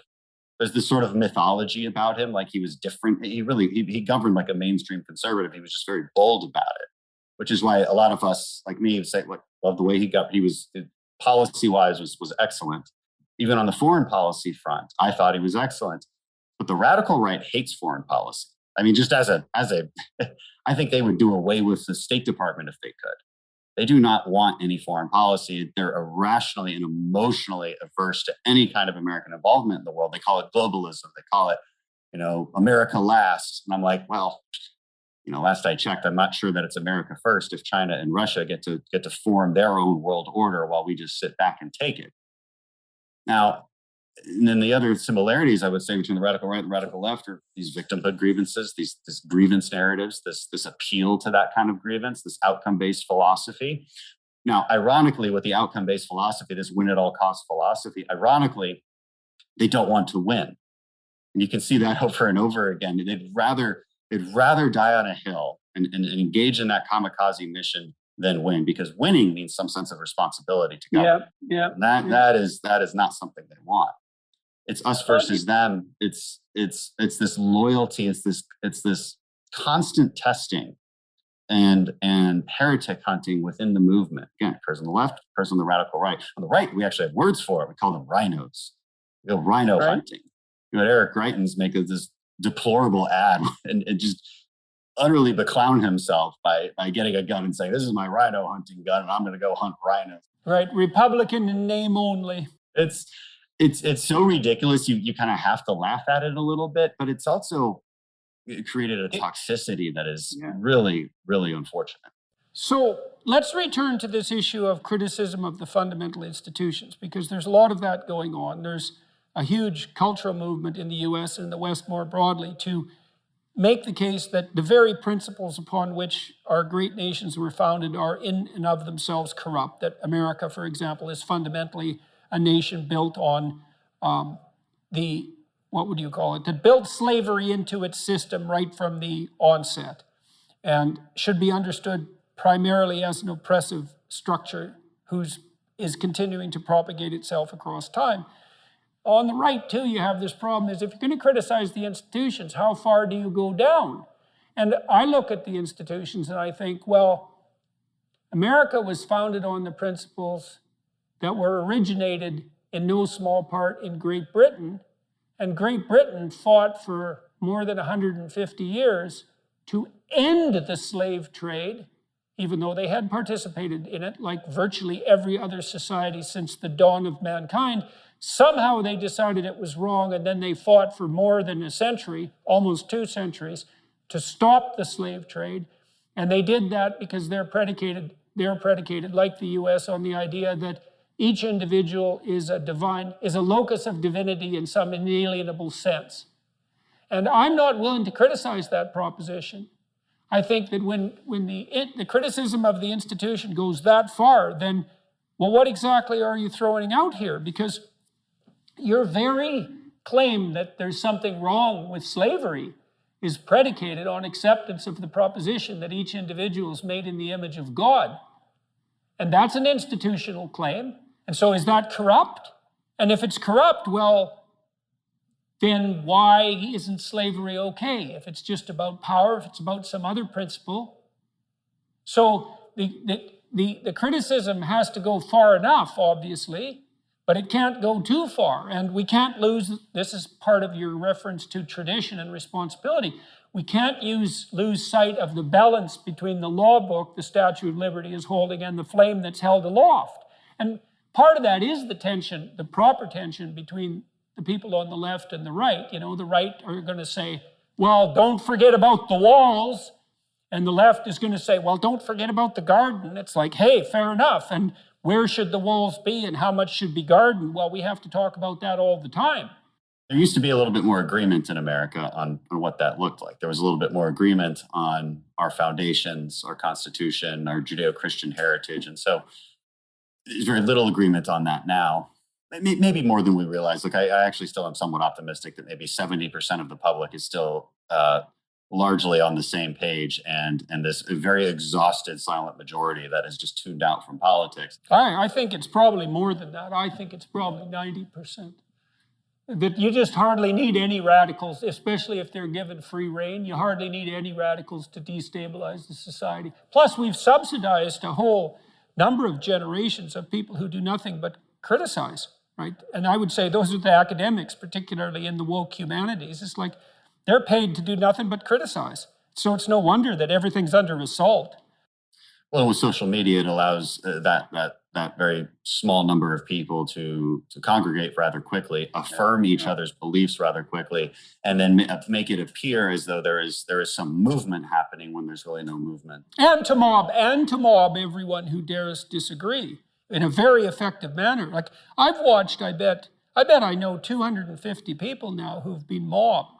There's this sort of mythology about him, like he was different. He governed like a mainstream conservative. He was just very bold about it, which is why a lot of us, like me, say, like, love the way he governed. He was policy-wise was excellent. Even on the foreign policy front, I thought he was excellent. But the radical right hates foreign policy. I mean, just as a, I think they would do away with the State Department if they could. They do not want any foreign policy. They're irrationally and emotionally averse to any kind of American involvement in the world. They call it globalism. They call it, America last. And I'm like, well, last I checked, I'm not sure that it's America first if China and Russia get to form their own world order while we just sit back and take it. Now, and then the other similarities I would say between the radical right and the radical left are these victimhood grievances, this grievance narratives, this appeal to that kind of grievance, this outcome-based philosophy. Now, ironically, with the outcome-based philosophy, this win-at-all-cost philosophy, ironically, they don't want to win. And you can see that over and over again. They'd rather die on a hill and engage in that kamikaze mission than win, because winning means some sense of responsibility to government. And that is not something they want. It's us versus them. It's this loyalty. It's this constant testing and heretic hunting within the movement. Again, occurs on the left, occurs on the radical right. On the right, we actually have words for it. We call them rhinos. We go rhino hunting. You had Eric Greitens make this deplorable ad and just utterly beclown himself by getting a gun and saying, "This is my rhino hunting gun, and I'm going to go hunt rhinos." Right, Republican in name only. It's so ridiculous. You kind of have to laugh at it a little bit, but it created a toxicity that is really, really unfortunate. So let's return to this issue of criticism of the fundamental institutions, because there's a lot of that going on. There's a huge cultural movement in the US and the West more broadly to make the case that the very principles upon which our great nations were founded are in and of themselves corrupt, that America, for example, is fundamentally a nation built on that built slavery into its system right from the onset, and should be understood primarily as an oppressive structure is continuing to propagate itself across time. On the right, too, you have this problem is if you're going to criticize the institutions, how far do you go down? And I look at the institutions and I think, well, America was founded on the principles that were originated in no small part in Great Britain, and Great Britain fought for more than 150 years to end the slave trade, even though they had participated in it like virtually every other society since the dawn of mankind. Somehow they decided it was wrong, and then they fought for more than a century, almost 2 centuries, to stop the slave trade. And they did that because they're predicated, like the US, on the idea that each individual is a locus of divinity in some inalienable sense. And I'm not willing to criticize that proposition. I think that when the criticism of the institution goes that far, then, well, what exactly are you throwing out here? Because your very claim that there's something wrong with slavery is predicated on acceptance of the proposition that each individual is made in the image of God. And that's an institutional claim. And so is that corrupt? And if it's corrupt, well, then why isn't slavery okay? If it's just about power, if it's about some other principle. So the criticism has to go far enough, obviously, but it can't go too far. And we can't lose, this is part of your reference to tradition and responsibility. We can't lose sight of the balance between the law book the Statue of Liberty is holding and the flame that's held aloft. And part of that is the tension, the proper tension between the people on the left and the right. You know, the right are going to say, well, don't forget about the walls. And the left is going to say, well, don't forget about the garden. It's like, hey, fair enough. And where should the walls be and how much should be garden? Well, we have to talk about that all the time. There used to be a little bit more agreement in America on what that looked like. There was a little bit more agreement on our foundations, our Constitution, our Judeo-Christian heritage. And so there's very little agreement on that now. Maybe more than we realize. Look, I actually still am somewhat optimistic that maybe 70% of the public is still largely on the same page, and this very exhausted silent majority that is just tuned out from politics. I think it's probably more than that. I think it's probably 90%. That you just hardly need any radicals, especially if they're given free rein. You hardly need any radicals to destabilize the society. Plus, we've subsidized a whole number of generations of people who do nothing but criticize, right? And I would say those are the academics, particularly in the woke humanities. It's like they're paid to do nothing but criticize. So it's no wonder that everything's under assault. Well, with social media, it allows that very small number of people to congregate rather quickly, affirm each other's beliefs rather quickly, and then make it appear as though there is some movement happening when there's really no movement. And to mob everyone who dares disagree in a very effective manner. Like I've watched, I bet I know 250 people now who've been mobbed.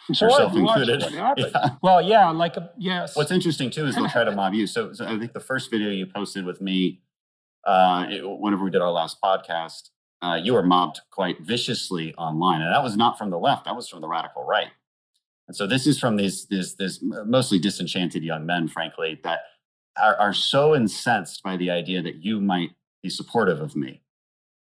Yourself included. Yeah. Well, yeah, yes. What's interesting too is they'll try to mob you. So I think the first video you posted with me, whenever we did our last podcast, you were mobbed quite viciously online, and that was not from the left; that was from the radical right. And so this is from these mostly disenchanted young men, frankly, that are so incensed by the idea that you might be supportive of me.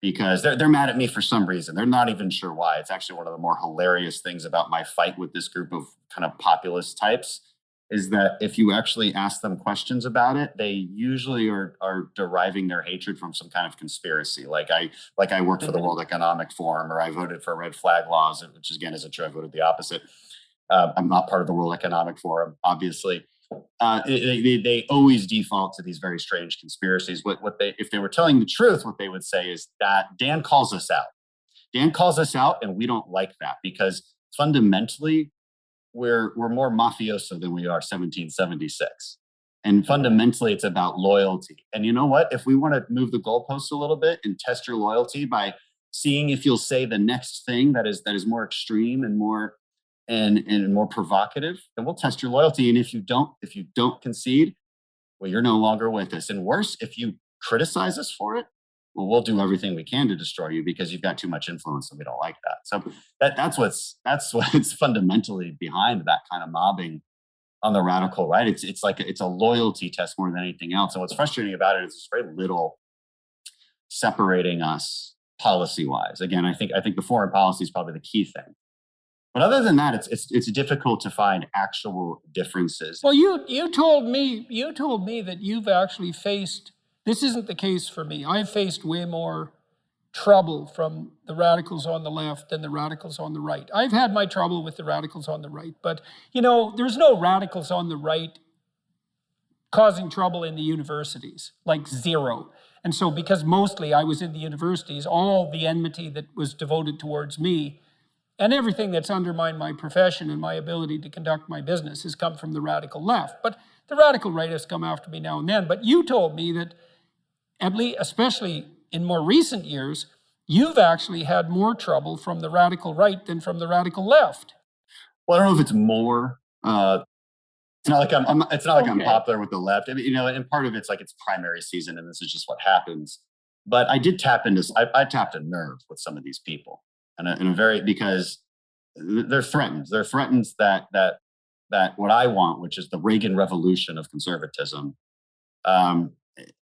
Because they're mad at me for some reason. They're not even sure why. It's actually one of the more hilarious things about my fight with this group of kind of populist types is that if you actually ask them questions about it, they usually are deriving their hatred from some kind of conspiracy. Like I worked for the World Economic Forum, or I voted for red flag laws, which again isn't true. I voted the opposite. I'm not part of the World Economic Forum, obviously. They always default to these very strange conspiracies. If they were telling the truth, what they would say is that Dan calls us out. Dan calls us out, and we don't like that because fundamentally we're more mafioso than we are 1776. And fundamentally, it's about loyalty. And you know what? If we want to move the goalposts a little bit and test your loyalty by seeing if you'll say the next thing that is more extreme and more provocative, then we'll test your loyalty. And if you don't concede, well, you're no longer with us. And worse, if you criticize us for it, well, we'll do everything we can to destroy you because you've got too much influence and we don't like that. So that's what's fundamentally behind that kind of mobbing on the radical right. It's a loyalty test more than anything else. And what's frustrating about it is there's very little separating us policy wise. Again, I think the foreign policy is probably the key thing. But other than that, it's difficult to find actual differences. Well, you told me that you've actually faced, this isn't the case for me. I've faced way more trouble from the radicals on the left than the radicals on the right. I've had my trouble with the radicals on the right, but there's no radicals on the right causing trouble in the universities, like zero. And so because mostly I was in the universities, all the enmity that was devoted towards me and everything that's undermined my profession and my ability to conduct my business has come from the radical left. But the radical right has come after me now and then. But you told me that, at least, especially in more recent years, you've actually had more trouble from the radical right than from the radical left. Well, I don't know if it's more. It's not like I'm popular with the left. I mean, and part of it's like it's primary season, and this is just what happens. But I did tap a nerve with some of these people. Because they're threatened. They're threatened that what I want, which is the Reagan revolution of conservatism,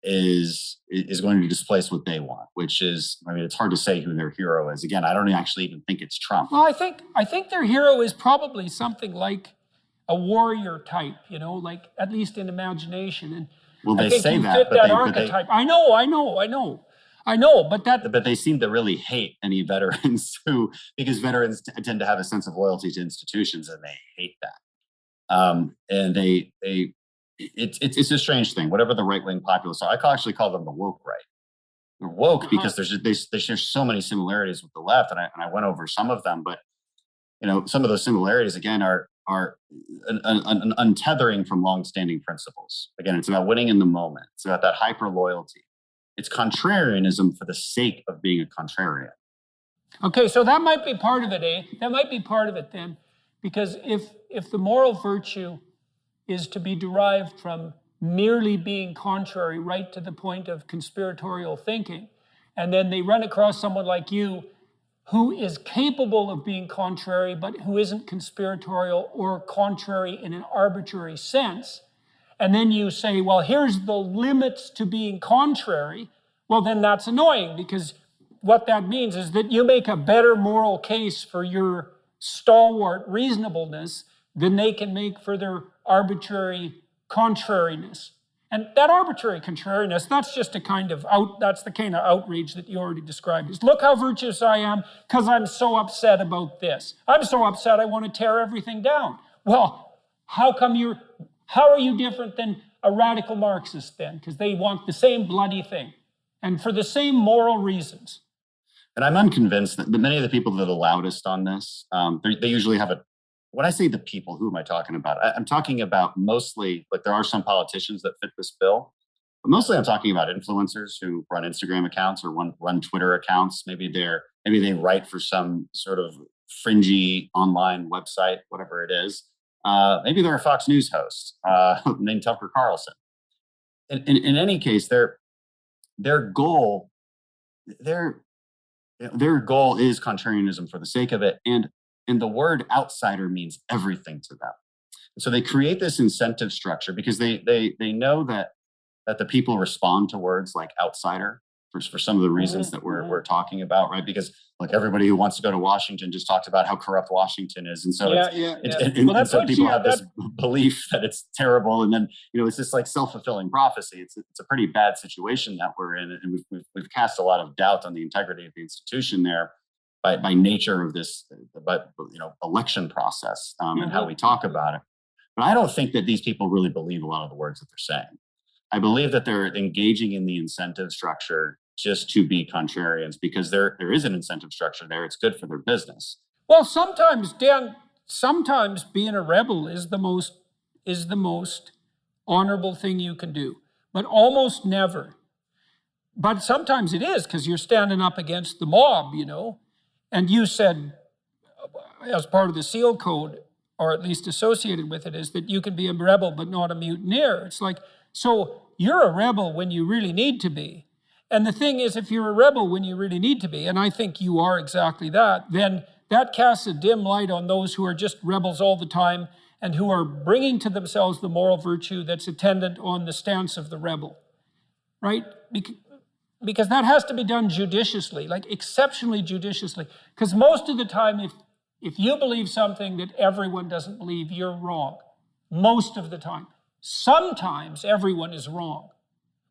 is going to displace what they want. Which is, I mean, it's hard to say who their hero is. Again, I don't actually even think it's Trump. Well, I think their hero is probably something like a warrior type, like at least in imagination. And well, they I think say you that, fit that archetype. I know, but they seem to really hate any veterans because veterans tend to have a sense of loyalty to institutions, and they hate that. And it's a strange thing. Whatever the right wing populists are, I actually call them the woke right. They're woke because they share so many similarities with the left, and I went over some of them. But some of those similarities again are an untethering from longstanding principles. Again, it's about winning in the moment. It's about that hyper loyalty. It's contrarianism for the sake of being a contrarian. Okay, so that might be part of it, eh? That might be part of it then, because if the moral virtue is to be derived from merely being contrary right to the point of conspiratorial thinking, and then they run across someone like you who is capable of being contrary, but who isn't conspiratorial or contrary in an arbitrary sense, and then you say, well, here's the limits to being contrary, well, then that's annoying, because what that means is that you make a better moral case for your stalwart reasonableness than they can make for their arbitrary contrariness. And that arbitrary contrariness, that's just that's the kind of outrage that you already described. Is look how virtuous I am because I'm so upset about this. I'm so upset I want to tear everything down. Well, how are you different than a radical Marxist then? Because they want the same bloody thing and for the same moral reasons. And I'm unconvinced that many of the people that are the loudest on this, they usually have when I say the people, who am I talking about? I'm talking about mostly, like there are some politicians that fit this bill, but mostly I'm talking about influencers who run Instagram accounts or run Twitter accounts. Maybe they write for some sort of fringy online website, whatever it is. Maybe they're a Fox News host named Tucker Carlson. In any case, their goal is contrarianism for the sake of it, and the word outsider means everything to them. And so they create this incentive structure because they know that the people respond to words like outsider for some of the reasons that we're talking about, right? Because like everybody who wants to go to Washington just talks about how corrupt Washington is, and so and so people have this belief that it's terrible, and then it's this like self-fulfilling prophecy. It's a pretty bad situation that we're in, and we've cast a lot of doubt on the integrity of the institution there by nature of this, election process and how we talk about it. But I don't think that these people really believe a lot of the words that they're saying. I believe that they're engaging in the incentive structure just to be contrarians because there is an incentive structure there. It's good for their business. Well, sometimes, Dan, being a rebel is the most honorable thing you can do, but almost never. But sometimes it is, because you're standing up against the mob, and you said, as part of the SEAL code, or at least associated with it, is that you can be a rebel but not a mutineer. It's like, so you're a rebel when you really need to be. And the thing is, if you're a rebel when you really need to be, and I think you are exactly that, then that casts a dim light on those who are just rebels all the time and who are bringing to themselves the moral virtue that's attendant on the stance of the rebel, right? Because that has to be done judiciously, like exceptionally judiciously. Because most of the time, if you believe something that everyone doesn't believe, you're wrong. Most of the time. Sometimes everyone is wrong.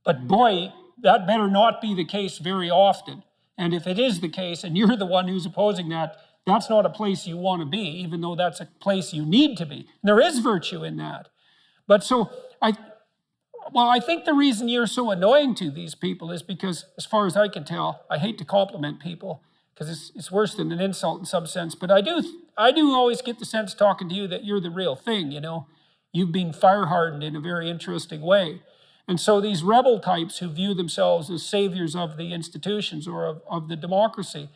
But boy, that better not be the case very often. And if it is the case, and you're the one who's opposing that, that's not a place you want to be, even though that's a place you need to be. And there is virtue in that. But so, I think the reason you're so annoying to these people is because, as far as I can tell, I hate to compliment people, because it's worse than an insult in some sense, but I do always get the sense talking to you that you're the real thing, You've been fire-hardened in a very interesting way. And so these rebel types who view themselves as saviors of the institutions or of the democracy,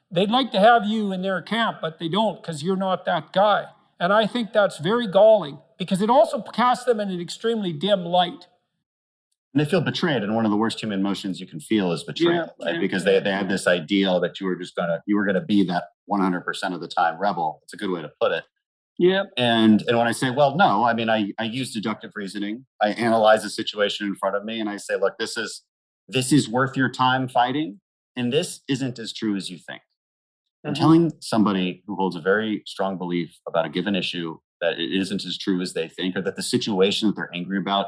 they'd like to have you in their camp, but they don't, because you're not that guy. And I think that's very galling, because it also casts them in an extremely dim light. And they feel betrayed, and one of the worst human emotions you can feel is betrayal, right? Because they had this ideal that you were gonna be that 100% of the time rebel. It's a good way to put it. Yeah. And when I say, well, no, I mean, I use deductive reasoning. I analyze the situation in front of me, and I say, look, this is worth your time fighting, and this isn't as true as you think. And telling somebody who holds a very strong belief about a given issue that it isn't as true as they think, or that the situation that they're angry about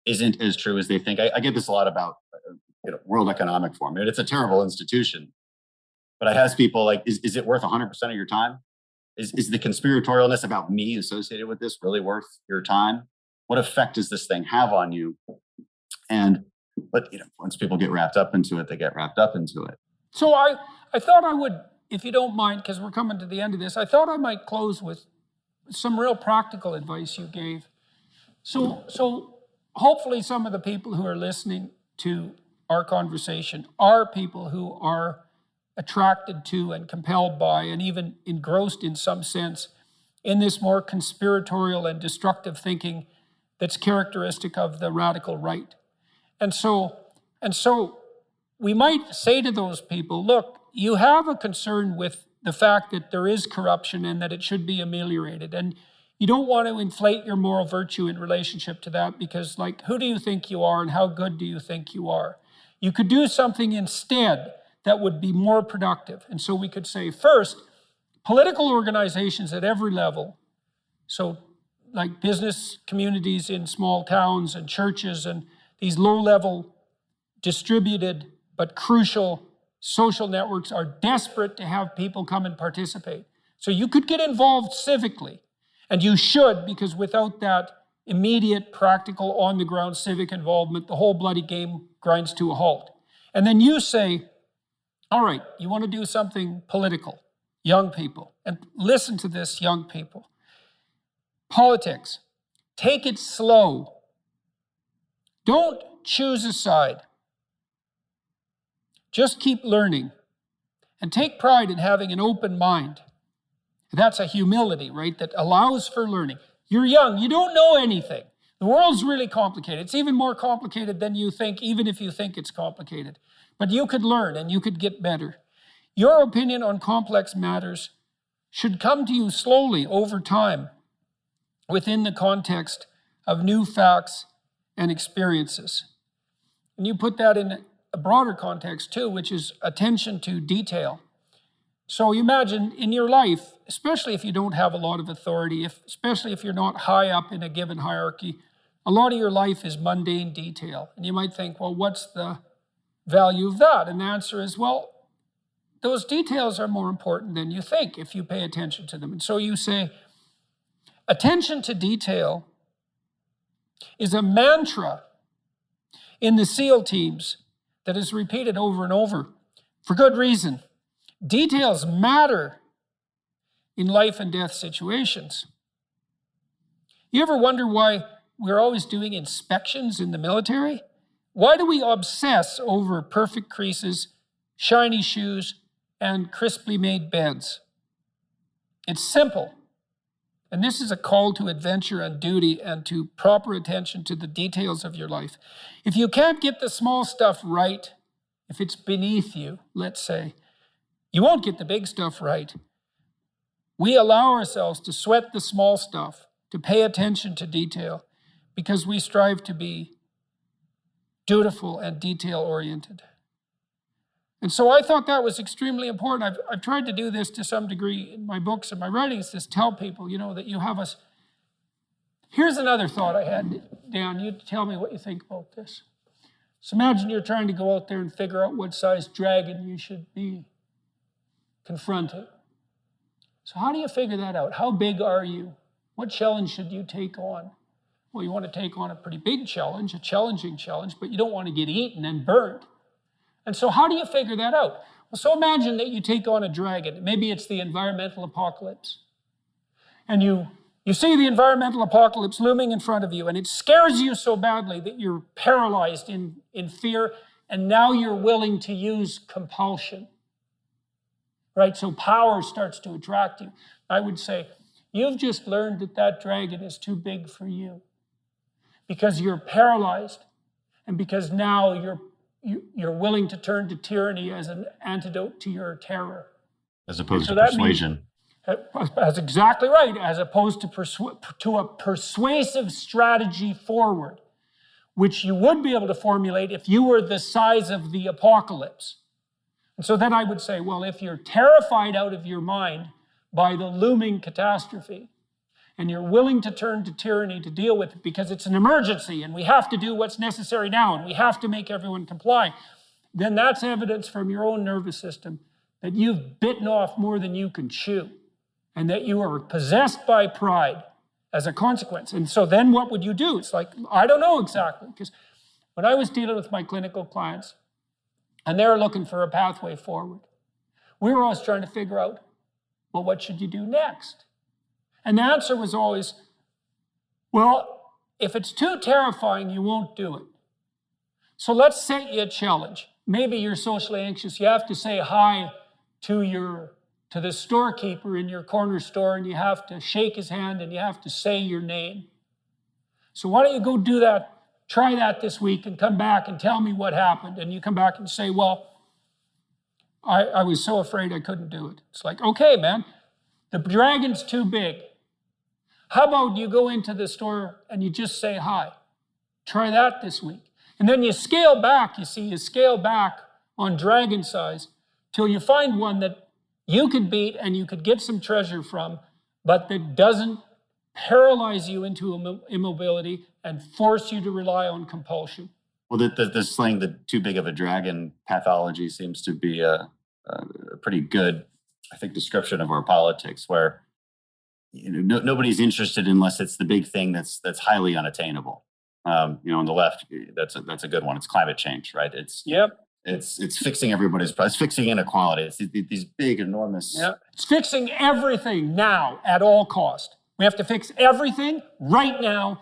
isn't as true as they think. I get this a lot about World Economic Forum. I mean, it's a terrible institution, but I ask people, like, is it worth 100% of your time? Is the conspiratorialness about me associated with this really worth your time? What effect does this thing have on you? But once people get wrapped up into it, they get wrapped up into it. So I thought I would, if you don't mind, because we're coming to the end of this, I thought I might close with some real practical advice you gave. So hopefully some of the people who are listening to our conversation are people who are attracted to and compelled by and even engrossed in some sense in this more conspiratorial and destructive thinking that's characteristic of the radical right. And so we might say to those people, look, you have a concern with the fact that there is corruption and that it should be ameliorated. And you don't want to inflate your moral virtue in relationship to that, because, like, who do you think you are and how good do you think you are? You could do something instead that would be more productive. And so we could say, first, political organizations at every level, so like business communities in small towns and churches and these low-level, distributed but crucial social networks, are desperate to have people come and participate. So you could get involved civically, and you should, because without that immediate, practical, on-the-ground civic involvement, the whole bloody game grinds to a halt. And then you say, all right, you want to do something political, young people, and listen to this, young people. Politics, take it slow. Don't choose a side. Just keep learning and take pride in having an open mind. That's a humility, right, that allows for learning. You're young, you don't know anything. The world's really complicated. It's even more complicated than you think, even if you think it's complicated. But you could learn and you could get better. Your opinion on complex matters should come to you slowly over time within the context of new facts and experiences. And you put that in a broader context too, which is attention to detail. So you imagine in your life, especially if you don't have a lot of authority, especially if you're not high up in a given hierarchy, a lot of your life is mundane detail. And you might think, well, what's the value of that? And the answer is, well, those details are more important than you think if you pay attention to them. And so you say, attention to detail is a mantra in the SEAL teams that is repeated over and over for good reason. Details matter in life and death situations. You ever wonder why we're always doing inspections in the military? Why do we obsess over perfect creases, shiny shoes, and crisply made beds? It's simple. And this is a call to adventure and duty and to proper attention to the details of your life. If you can't get the small stuff right, if it's beneath you, let's say, you won't get the big stuff right. We allow ourselves to sweat the small stuff, to pay attention to detail, because we strive to be dutiful and detail-oriented. And so I thought that was extremely important. I've tried to do this to some degree in my books and my writings, to tell people, that you have us. Here's another thought I had, Dan. You tell me what you think about this. So imagine you're trying to go out there and figure out what size dragon you should be confronting. So how do you figure that out? How big are you? What challenge should you take on? Well, you want to take on a pretty big challenge, a challenging challenge, but you don't want to get eaten and burnt. And so how do you figure that out? Well, so imagine that you take on a dragon. Maybe it's the environmental apocalypse. And you see the environmental apocalypse looming in front of you, and it scares you so badly that you're paralyzed in fear, and now you're willing to use compulsion. Right? So power starts to attract you. I would say, you've just learned that dragon is too big for you because you're paralyzed, and because now you're willing to turn to tyranny as an antidote to your terror. As opposed to persuasion. That's exactly right, as opposed to a persuasive strategy forward, which you would be able to formulate if you were the size of the apocalypse. And so then I would say, well, if you're terrified out of your mind by the looming catastrophe, and you're willing to turn to tyranny to deal with it because it's an emergency and we have to do what's necessary now and we have to make everyone comply, then that's evidence from your own nervous system that you've bitten off more than you can chew and that you are possessed by pride as a consequence. And so then what would you do? It's like, I don't know exactly, because when I was dealing with my clinical clients and they were looking for a pathway forward, we were always trying to figure out, well, what should you do next? And the answer was always, well, if it's too terrifying, you won't do it. So let's set you a challenge. Maybe you're socially anxious. You have to say hi to the storekeeper in your corner store, and you have to shake his hand and you have to say your name. So why don't you go do that, try that this week and come back and tell me what happened. And you come back and say, well, I was so afraid I couldn't do it. It's like, okay, man, the dragon's too big. How about you go into the store and you just say hi? Try that this week. And then you scale back, you scale back on dragon size till you find one that you could beat and you could get some treasure from, but that doesn't paralyze you into immobility and force you to rely on compulsion. Well, this slaying the too big of a dragon pathology seems to be a pretty good, I think, description of our politics, where nobody's interested unless it's the big thing that's highly unattainable. On the left, that's a good one. It's climate change, right? It's fixing everybody's price, fixing inequality. It's these big, enormous. Yeah, it's fixing everything now at all cost. We have to fix everything right now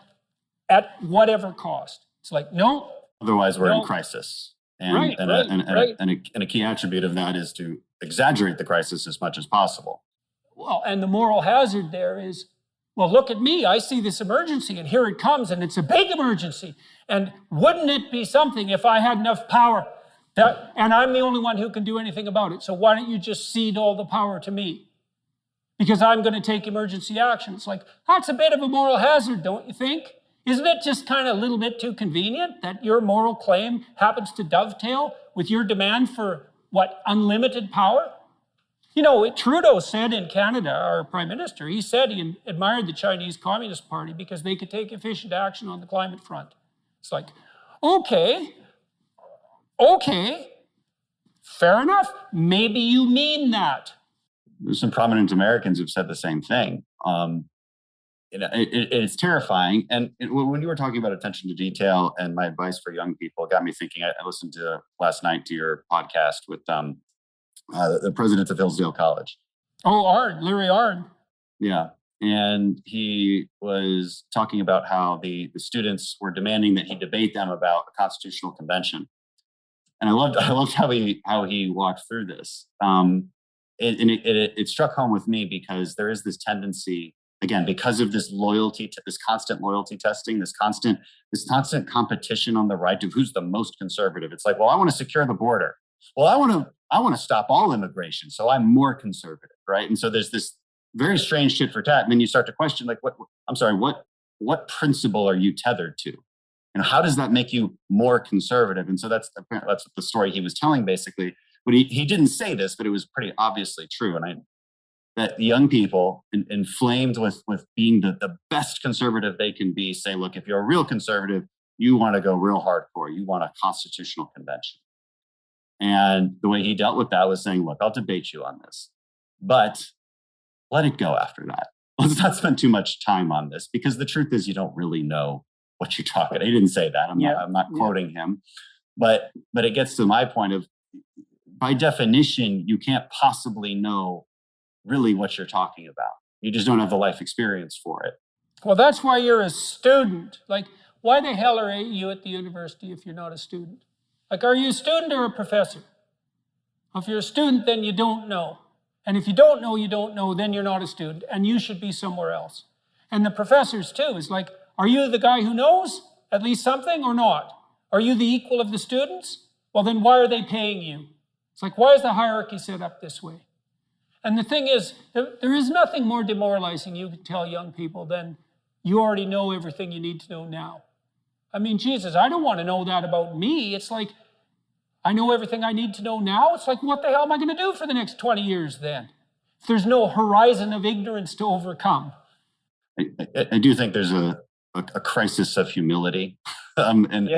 at whatever cost. It's like, no. Otherwise, we're in crisis. And a key attribute of that is to exaggerate the crisis as much as possible. Well, and the moral hazard there is, well, look at me. I see this emergency, and here it comes, and it's a big emergency. And wouldn't it be something if I had enough power and I'm the only one who can do anything about it? So why don't you just cede all the power to me? Because I'm going to take emergency action. It's like, that's a bit of a moral hazard, don't you think? Isn't it just kind of a little bit too convenient that your moral claim happens to dovetail with your demand for, unlimited power? Trudeau said in Canada, our prime minister, he said he admired the Chinese Communist Party because they could take efficient action on the climate front. It's like, okay, fair enough. Maybe you mean that. There's some prominent Americans who've said the same thing. It's terrifying. And when you were talking about attention to detail and my advice for young people, it got me thinking. I listened to last night to your podcast with the president of Hillsdale College. Oh, Larry Arnn. Yeah. And he was talking about how the students were demanding that he debate them about a constitutional convention. And I loved how he walked through this. It struck home with me because there is this tendency, again, because of this this constant loyalty testing, this constant competition on the right of who's the most conservative. It's like, well, I want to secure the border. Well, I want to stop all immigration, so I'm more conservative, right? And so there's this very strange tit for tat. And then you start to question, like, what principle are you tethered to? And how does that make you more conservative? And so that's the story he was telling, basically. But he didn't say this, but it was pretty obviously true. And that young people, inflamed with being the best conservative they can be, say, look, if you're a real conservative, you want to go real hardcore. You want a constitutional convention. And the way he dealt with that was saying, look, I'll debate you on this, but let it go after that. Let's not spend too much time on this, because the truth is you don't really know what you're talking about. He didn't say that. I'm not quoting him, but it gets to my point of, by definition, you can't possibly know really what you're talking about. You just don't have the life experience for it. Well, that's why you're a student. Like, why the hell are you at the university if you're not a student? Like, are you a student or a professor? If you're a student, then you don't know. And if you don't know, then you're not a student, and you should be somewhere else. And the professors, too, is like, are you the guy who knows at least something or not? Are you the equal of the students? Well, then why are they paying you? It's like, why is the hierarchy set up this way? And the thing is, there is nothing more demoralizing you can tell young people than you already know everything you need to know now. I mean, Jesus, I don't want to know that about me. It's like, I know everything I need to know now. It's like, what the hell am I going to do for the next 20 years then? If there's no horizon of ignorance to overcome. I do think there's a crisis of humility in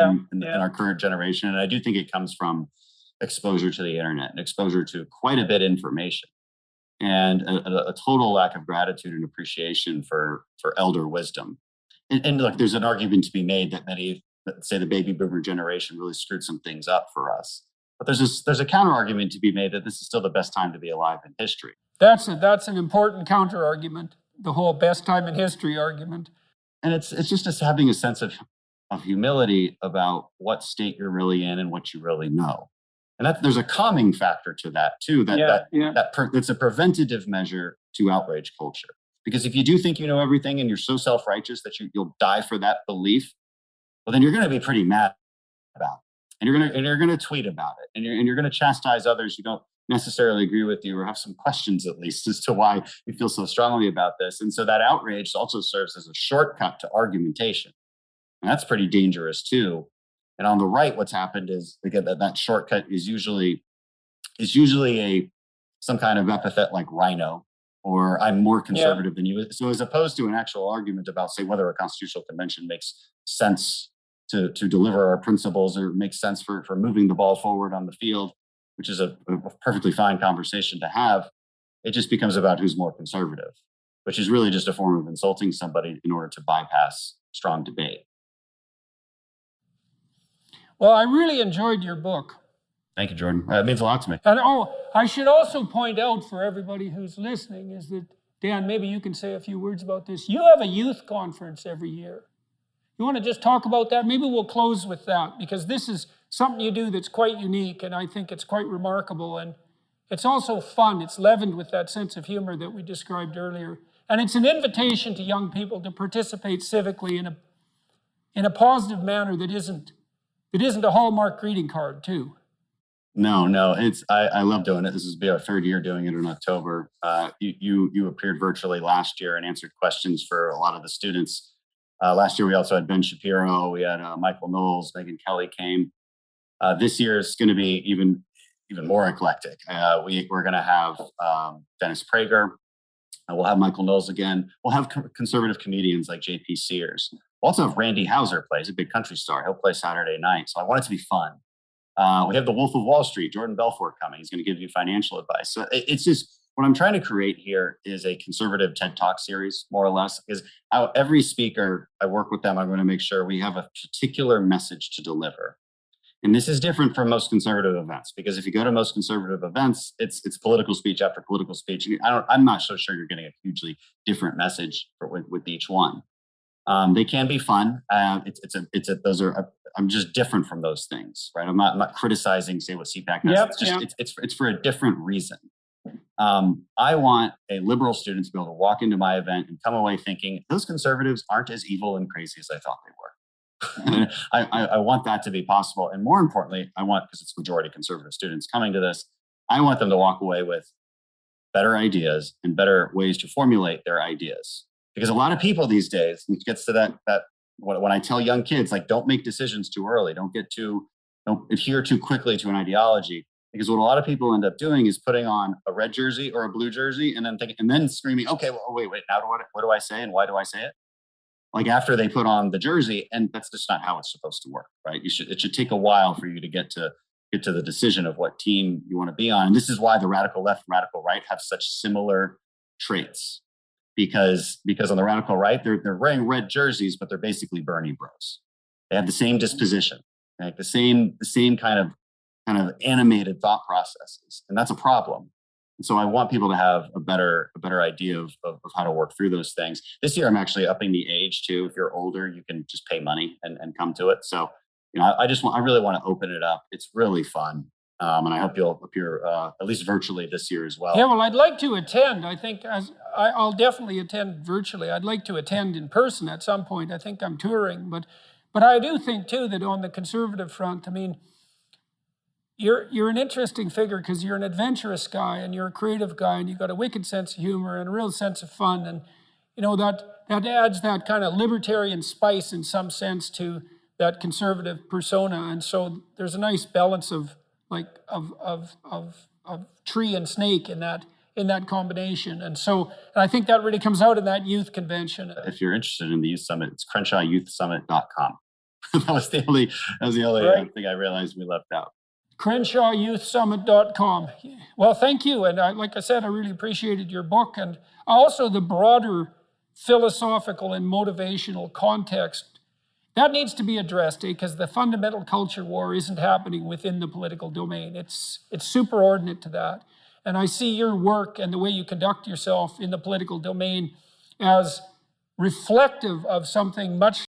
our current generation. And I do think it comes from exposure to the internet and exposure to quite a bit of information, and a total lack of gratitude and appreciation for elder wisdom. And look, there's an argument to be made that many, let's say, the baby boomer generation really screwed some things up for us. But there's a counter argument to be made that this is still the best time to be alive in history. That's an important counter argument, the whole best time in history argument. And it's just us having a sense of humility about what state you're really in and what you really know. And there's a calming factor to that too. It's a preventative measure to outrage culture. Because if you do think you know everything and you're so self-righteous that you'll die for that belief, well, then you're going to be pretty mad about it. And you're going to tweet about it. And you're going to chastise others who don't necessarily agree with you or have some questions, at least, as to why you feel so strongly about this. And so that outrage also serves as a shortcut to argumentation. And that's pretty dangerous too. And on the right, what's happened is, again, that shortcut is usually some kind of epithet like rhino, or I'm more conservative than you. So as opposed to an actual argument about, say, whether a constitutional convention makes sense to deliver our principles or makes sense for moving the ball forward on the field, which is a perfectly fine conversation to have, it just becomes about who's more conservative, which is really just a form of insulting somebody in order to bypass strong debate. Well, I really enjoyed your book. Thank you, Jordan. It means a lot to me. And I should also point out for everybody who's listening is that, Dan, maybe you can say a few words about this. You have a youth conference every year. You want to just talk about that? Maybe we'll close with that, because this is something you do that's quite unique, and I think it's quite remarkable. And it's also fun. It's leavened with that sense of humor that we described earlier. And it's an invitation to young people to participate civically in a positive manner that isn't a Hallmark greeting card, too. No, I love doing it. This will be our third year doing it in October. You appeared virtually last year and answered questions for a lot of the students. Last year, we also had Ben Shapiro, we had Michael Knowles, Megyn Kelly came. This year is going to be even more eclectic. We're going to have Dennis Prager. We'll have Michael Knowles again. We'll have conservative comedians like J.P. Sears. We'll also have Randy Houser play. He's a big country star. He'll play Saturday night. So I want it to be fun. We have the Wolf of Wall Street, Jordan Belfort, coming. He's going to give you financial advice. So it's just, what I'm trying to create here is a conservative TED Talk series, more or less, is every speaker, I work with them, I'm going to make sure we have a particular message to deliver. And this is different from most conservative events, because if you go to most conservative events, it's political speech after political speech. I'm not so sure you're getting a hugely different message with each one. They can be fun. I'm just different from those things, right? I'm not criticizing, say, what CPAC does. Yep, It's just, yep. it's for a different reason. I want a liberal student to be able to walk into my event and come away thinking those conservatives aren't as evil and crazy as I thought they were. I want that to be possible. And more importantly, because it's majority conservative students coming to this, I want them to walk away with better ideas and better ways to formulate their ideas. Because a lot of people these days, it gets to that when I tell young kids, like, don't make decisions too early, don't adhere too quickly to an ideology. Because what a lot of people end up doing is putting on a red jersey or a blue jersey and then screaming, okay, well, wait, now what do I say and why do I say it? Like, after they put on the jersey, and that's just not how it's supposed to work, right? It should take a while for you to get to the decision of what team you want to be on. And this is why the radical left and radical right have such similar traits, because on the radical right, they're wearing red jerseys, but they're basically Bernie bros. They have the same disposition, like the same kind of animated thought processes, and that's a problem. And so I want people to have a better idea of how to work through those things. This year, I'm actually upping the age too. If you're older, you can just pay money and come to it. So, I really want to open it up. It's really fun. And I hope you'll appear at least virtually this year as well. Yeah, well, I'd like to attend. I think I'll definitely attend virtually. I'd like to attend in person at some point. I think I'm touring, but I do think too that on the conservative front, I mean, you're an interesting figure because you're an adventurous guy and you're a creative guy and you've got a wicked sense of humor and a real sense of fun, and that adds that kind of libertarian spice in some sense to that conservative persona. And so there's a nice balance of tree and snake in that combination. And I think that really comes out in that youth convention. If you're interested in the youth summit, it's CrenshawYouthSummit.com. that was the only Right. thing I realized we left out. CrenshawYouthSummit.com. Well, thank you. And like I said, I really appreciated your book, and also the broader philosophical and motivational context. That needs to be addressed, because the fundamental culture war isn't happening within the political domain. It's superordinate to that. And I see your work and the way you conduct yourself in the political domain as reflective of something much